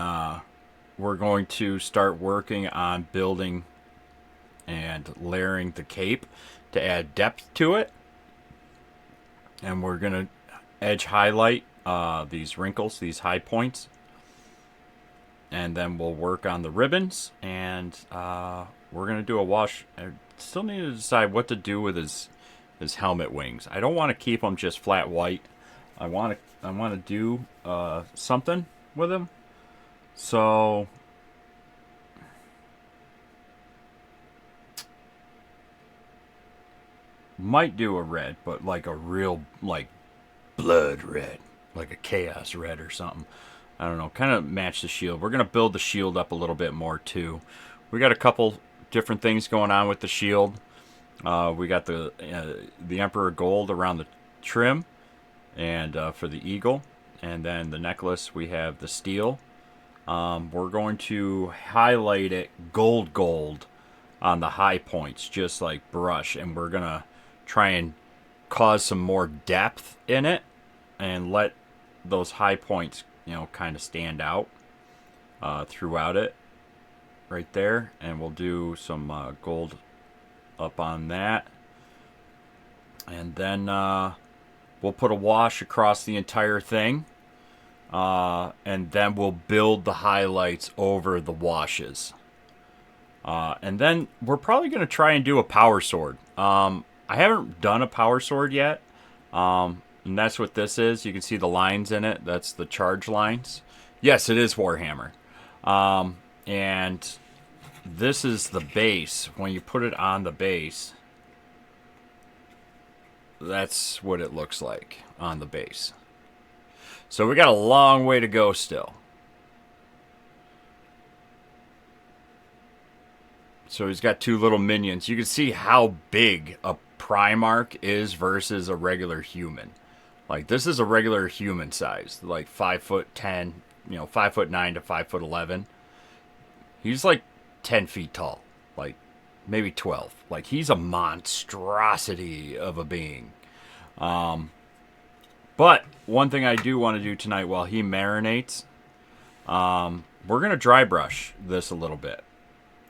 A: we're going to start working on building and layering the cape to add depth to it. And we're going to edge highlight these wrinkles, these high points. And then we'll work on the ribbons. And we're going to do a wash. I still need to decide what to do with his helmet wings. I don't want to keep them just flat white. I want to do something with him. So... might do a red, but like a real, like, blood red. Like a chaos red or something. I don't know. Kind of match the shield. We're going to build the shield up a little bit more, too. We got a couple different things going on with the shield. We got the Emperor Gold around the trim. And for the eagle. And then the necklace, we have the steel. We're going to highlight it gold on the high points, just like brush. And we're going to try and cause some more depth in it and let those high points, kind of stand out throughout it right there. And we'll do some gold up on that. And then we'll put a wash across the entire thing. and then we'll build the highlights over the washes. And then we're probably going to try and do a power sword. I haven't done a power sword yet, and that's what this is. You can see the lines in it. That's the charge lines. Yes, it is Warhammer. And this is the base. When you put it on the base, that's what it looks like on the base. So we got a long way to go still. So he's got two little minions. You can see how big a Primarch is versus a regular human. Like, this is a regular human size, like 5'10", 5'9" to 5'11". He's like 10 feet tall, like maybe 12. Like, he's a monstrosity of a being. But one thing I do want to do tonight while he marinates, we're going to dry brush this a little bit.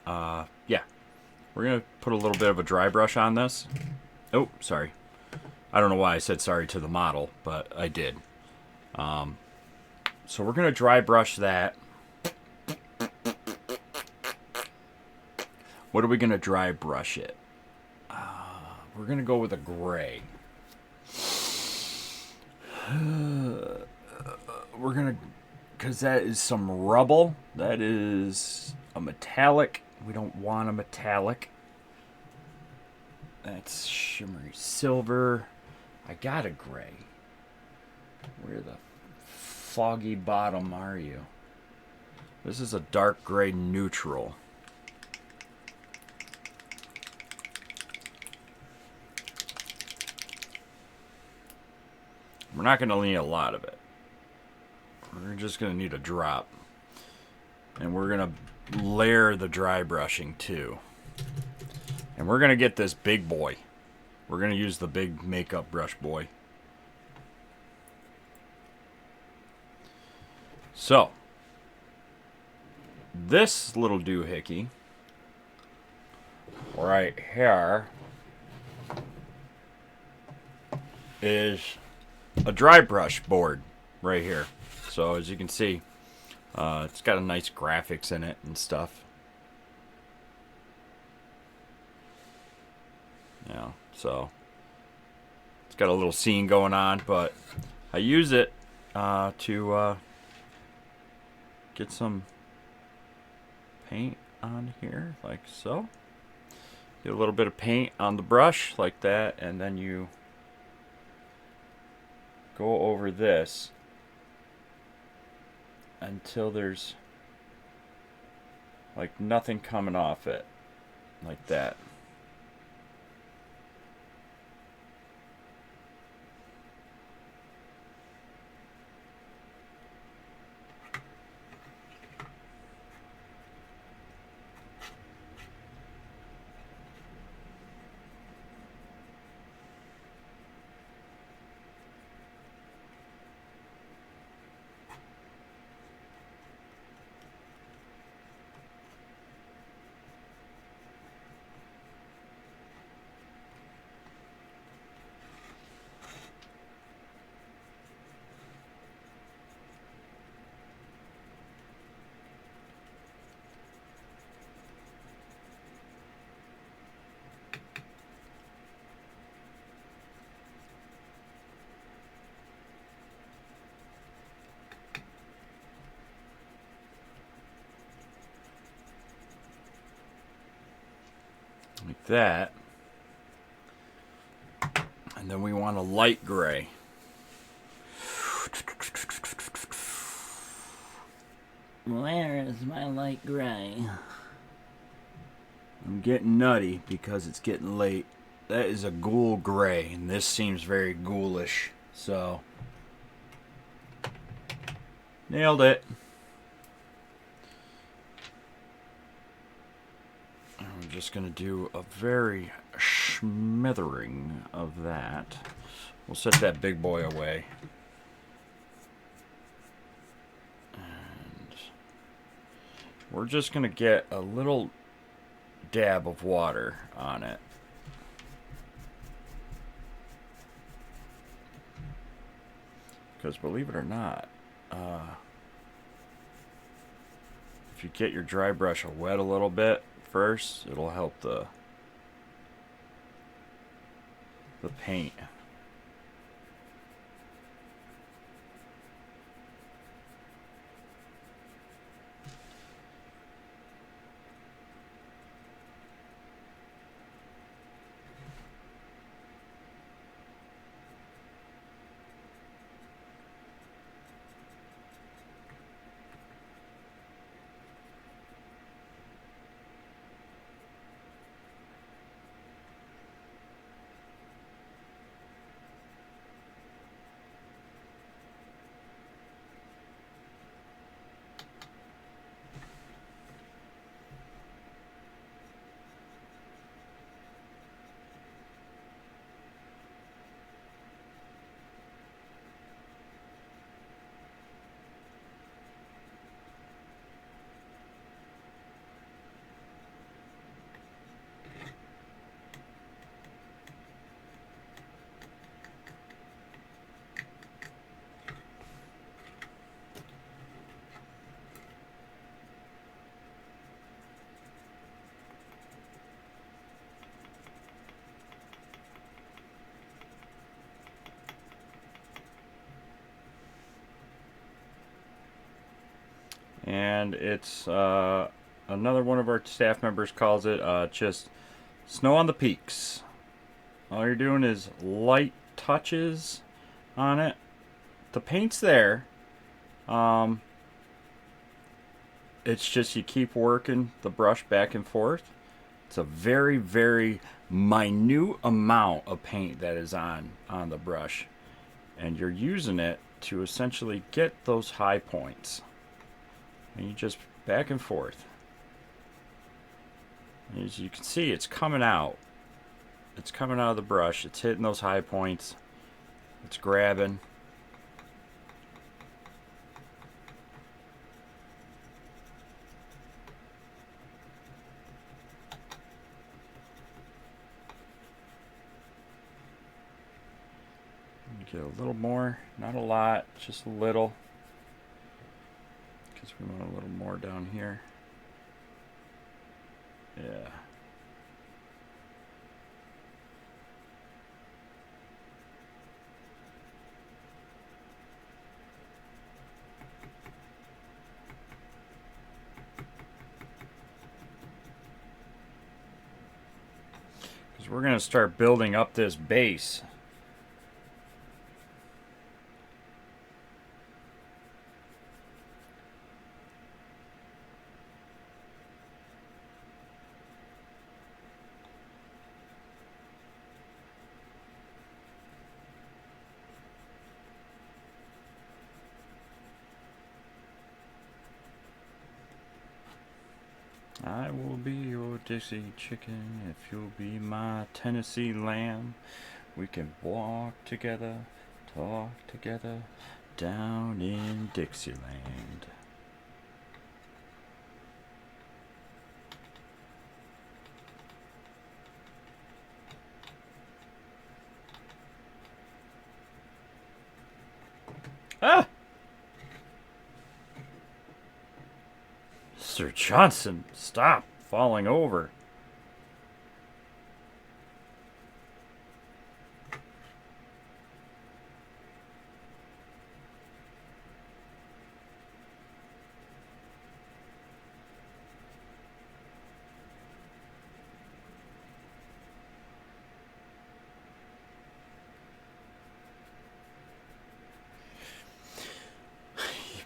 A: Yeah, we're going to put a little bit of a dry brush on this. Oh, sorry. I don't know why I said sorry to the model, but I did. So we're going to dry brush that. What are we going to dry brush it? We're going to go with a gray. We're going to... Because that is some rubble. That is a metallic. We don't want a metallic. That's shimmery silver. I got a gray. Where the foggy bottom are you? This is a dark gray neutral. We're not going to need a lot of it. We're just going to need a drop. And we're going to layer the dry brushing too. And we're going to get this big boy. We're going to use the big makeup brush boy. So, this little doohickey right here is a dry brush board right here. So as you can see, it's got a nice graphics in it and stuff. Yeah, so it's got a little scene going on, but I use it to get some paint on here, like so. Get a little bit of paint on the brush like that, and then you go over this until there's like nothing coming off it, like that. Like that. And then we want a light gray. Where is my light gray? I'm getting nutty because it's getting late. That is a ghoul gray, and this seems very ghoulish. So, nailed it. I'm just going to do a very smithering of that. We'll set that big boy away. And we're just going to get a little dab of water on it. Because believe it or not, if you get your dry brush wet a little bit first, it'll help the paint. And it's another one of our staff members calls it just snow on the peaks. All you're doing is light touches on it. The paint's there. It's just you keep working the brush back and forth. It's a very, very minute amount of paint that is on the brush, and you're using it to essentially get those high points. And you just back and forth. As you can see, it's coming out. It's coming out of the brush. It's hitting those high points. It's grabbing. Get a little more, not a lot, just a little. Because we want a little more down here. Yeah. Because we're going to start building up this base. I will be your Dixie chicken if you'll be my Tennessee lamb. We can walk together, talk together, down in Dixieland. Ah! Sir Johnson, stop falling over.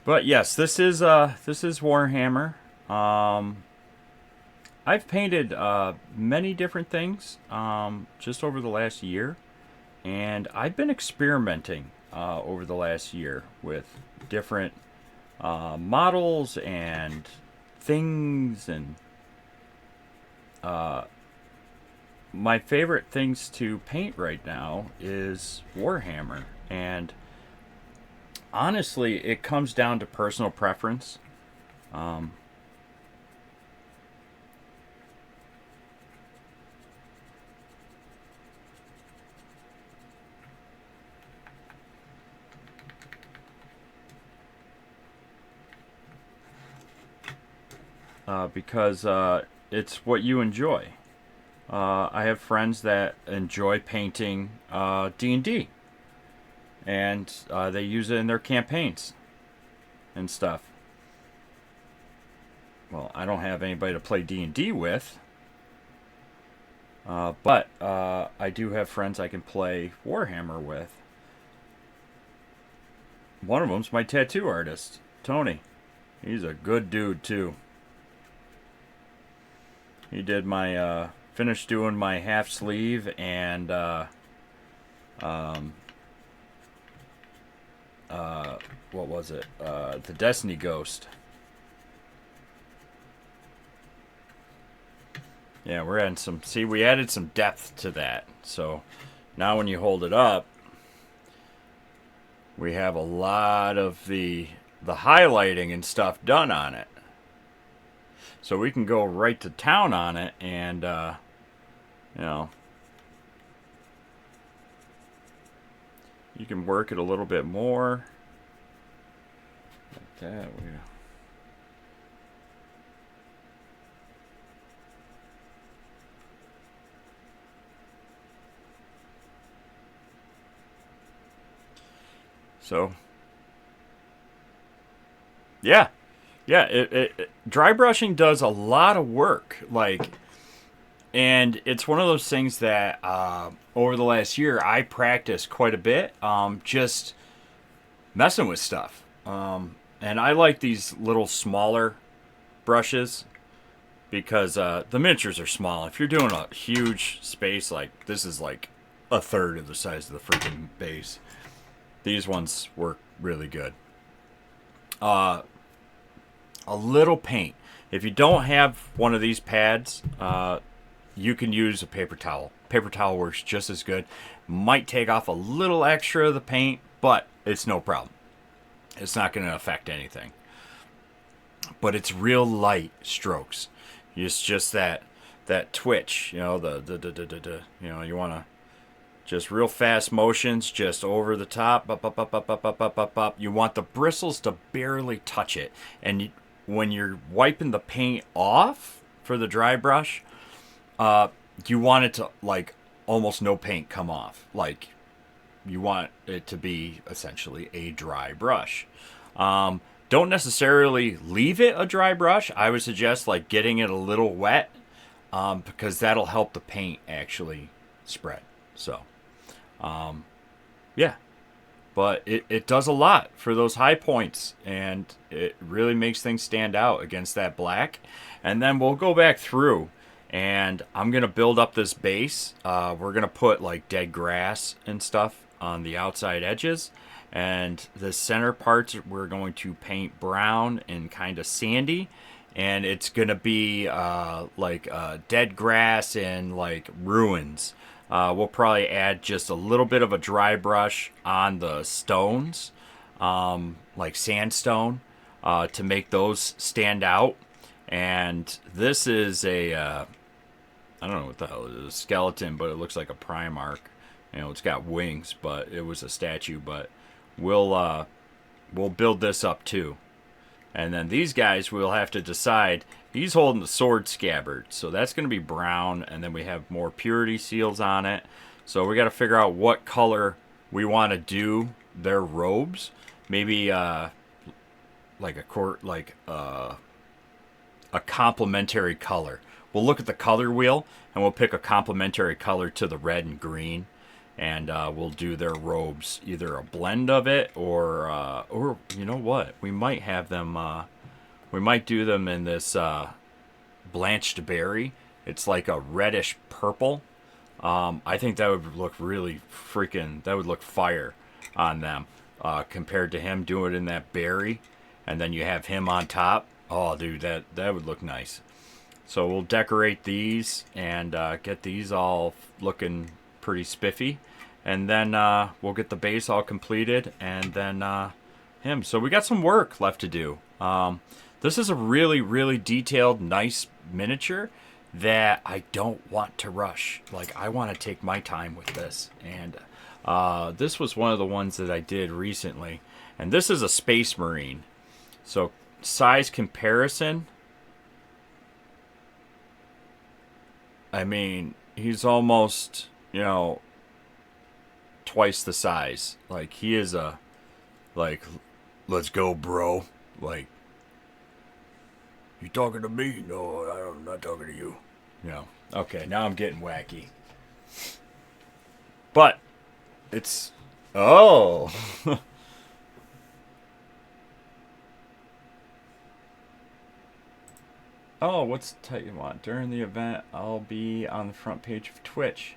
A: But yes, this is Warhammer. I've painted many different things just over the last year, and I've been experimenting over the last year with different models and things, and my favorite things to paint right now is Warhammer, and honestly, it comes down to personal preference. because it's what you enjoy. I have friends that enjoy painting D&D, and they use it in their campaigns and stuff. Well, I don't have anybody to play D&D with, but I do have friends I can play Warhammer with. One of them's my tattoo artist, Tony. He's a good dude too. He did my finished doing my half sleeve and what was it? The Destiny Ghost. Yeah, we're adding some. See, we added some depth to that. So now when you hold it up, we have a lot of the highlighting and stuff done on it. So we can go right to town on it, and you can work it a little bit more. Like that. So, yeah. Dry brushing does a lot of work. And it's one of those things that over the last year I practiced quite a bit, just messing with stuff. And I like these little smaller brushes because the miniatures are small. If you're doing a huge space, like this is like a third of the size of the freaking base. These ones work really good. A little paint. If you don't have one of these pads, you can use a paper towel. Paper towel works just as good. Might take off a little extra of the paint, but it's no problem. It's not going to affect anything. But it's real light strokes. It's just that twitch, you know, you want to just real fast motions, just over the top, up. You want the bristles to barely touch it. And when you're wiping the paint off for the dry brush, you want it to, like, almost no paint come off. Like, you want it to be essentially a dry brush. Don't necessarily leave it a dry brush. I would suggest, like, getting it a little wet, because that'll help the paint actually spread. So, yeah. But it does a lot for those high points, and it really makes things stand out against that black. And then we'll go back through, and I'm going to build up this base. We're going to put, like, dead grass and stuff on the outside edges. And the center parts we're going to paint brown and kind of sandy. And it's going to be like dead grass and, like, ruins. We'll probably add just a little bit of a dry brush on the stones, like sandstone, to make those stand out. And this is I don't know what the hell it is, a skeleton, but it looks like a Primarch. You know, it's got wings, but it was a statue. But we'll build this up too. And then these guys, we'll have to decide. He's holding the sword scabbard, so that's going to be brown, and then we have more purity seals on it. So we got to figure out what color we want to do their robes. Maybe like a complementary color. We'll look at the color wheel, and we'll pick a complementary color to the red and green, and we'll do their robes, either a blend of it or you know what? We might have them. We might do them in this blanched berry. It's like a reddish purple. I think that would look really that would look fire on them compared to him doing it in that berry. And then you have him on top. Oh, dude, that would look nice. So we'll decorate these and get these all looking pretty spiffy. And then we'll get the base all completed. And then him. So we got some work left to do. This is a really, really detailed, nice miniature that I don't want to rush. Like, I want to take my time with this. And this was one of the ones that I did recently. And this is a Space Marine. So, size comparison. I mean, he's almost, twice the size. Like, he is like, let's go, bro. Like, you talking to me? No, I'm not talking to you. Okay, now I'm getting wacky. But, it's. Oh! Oh, what's the title you want? During the event, I'll be on the front page of Twitch.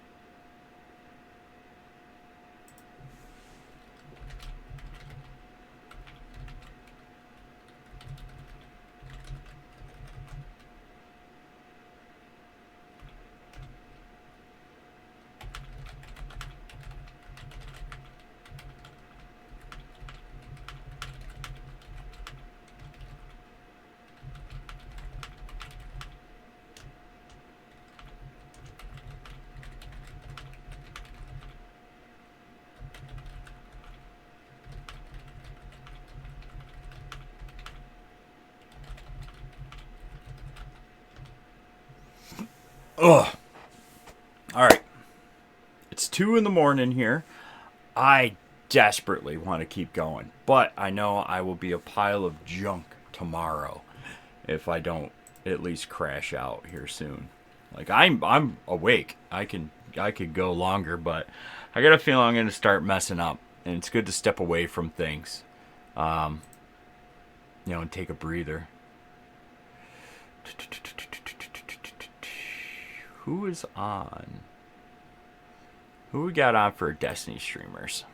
A: Ugh. Alright. It's 2 in the morning here. I desperately want to keep going, but I know I will be a pile of junk tomorrow if I don't at least crash out here soon. Like, I'm awake. I could go longer, but I got a feeling I'm going to start messing up, and it's good to step away from things. And take a breather. Who is on? Who we got on for Destiny streamers?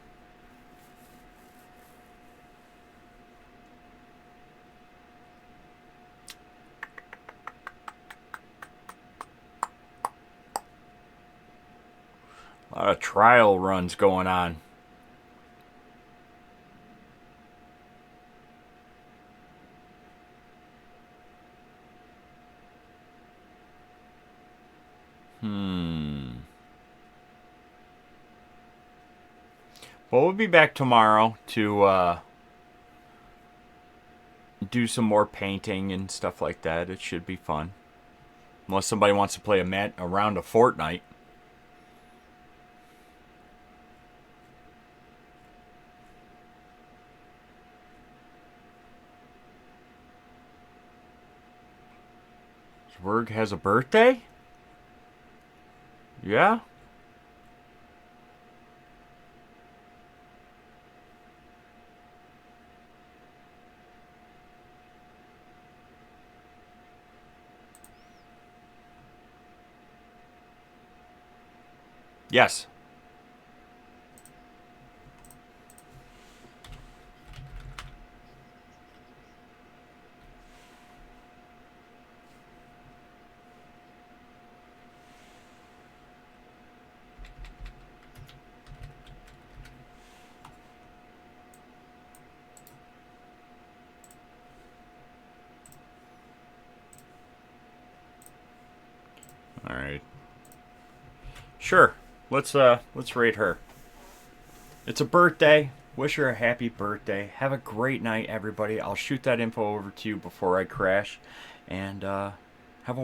A: A lot of trial runs going on. Well, we'll be back tomorrow to do some more painting and stuff like that. It should be fun. Unless somebody wants to play a round of Fortnite. Zwerg has a birthday? Yeah? Yes. All right. Sure. Let's rate her. It's a birthday. Wish her a happy birthday. Have a great night, everybody. I'll shoot that info over to you before I crash. And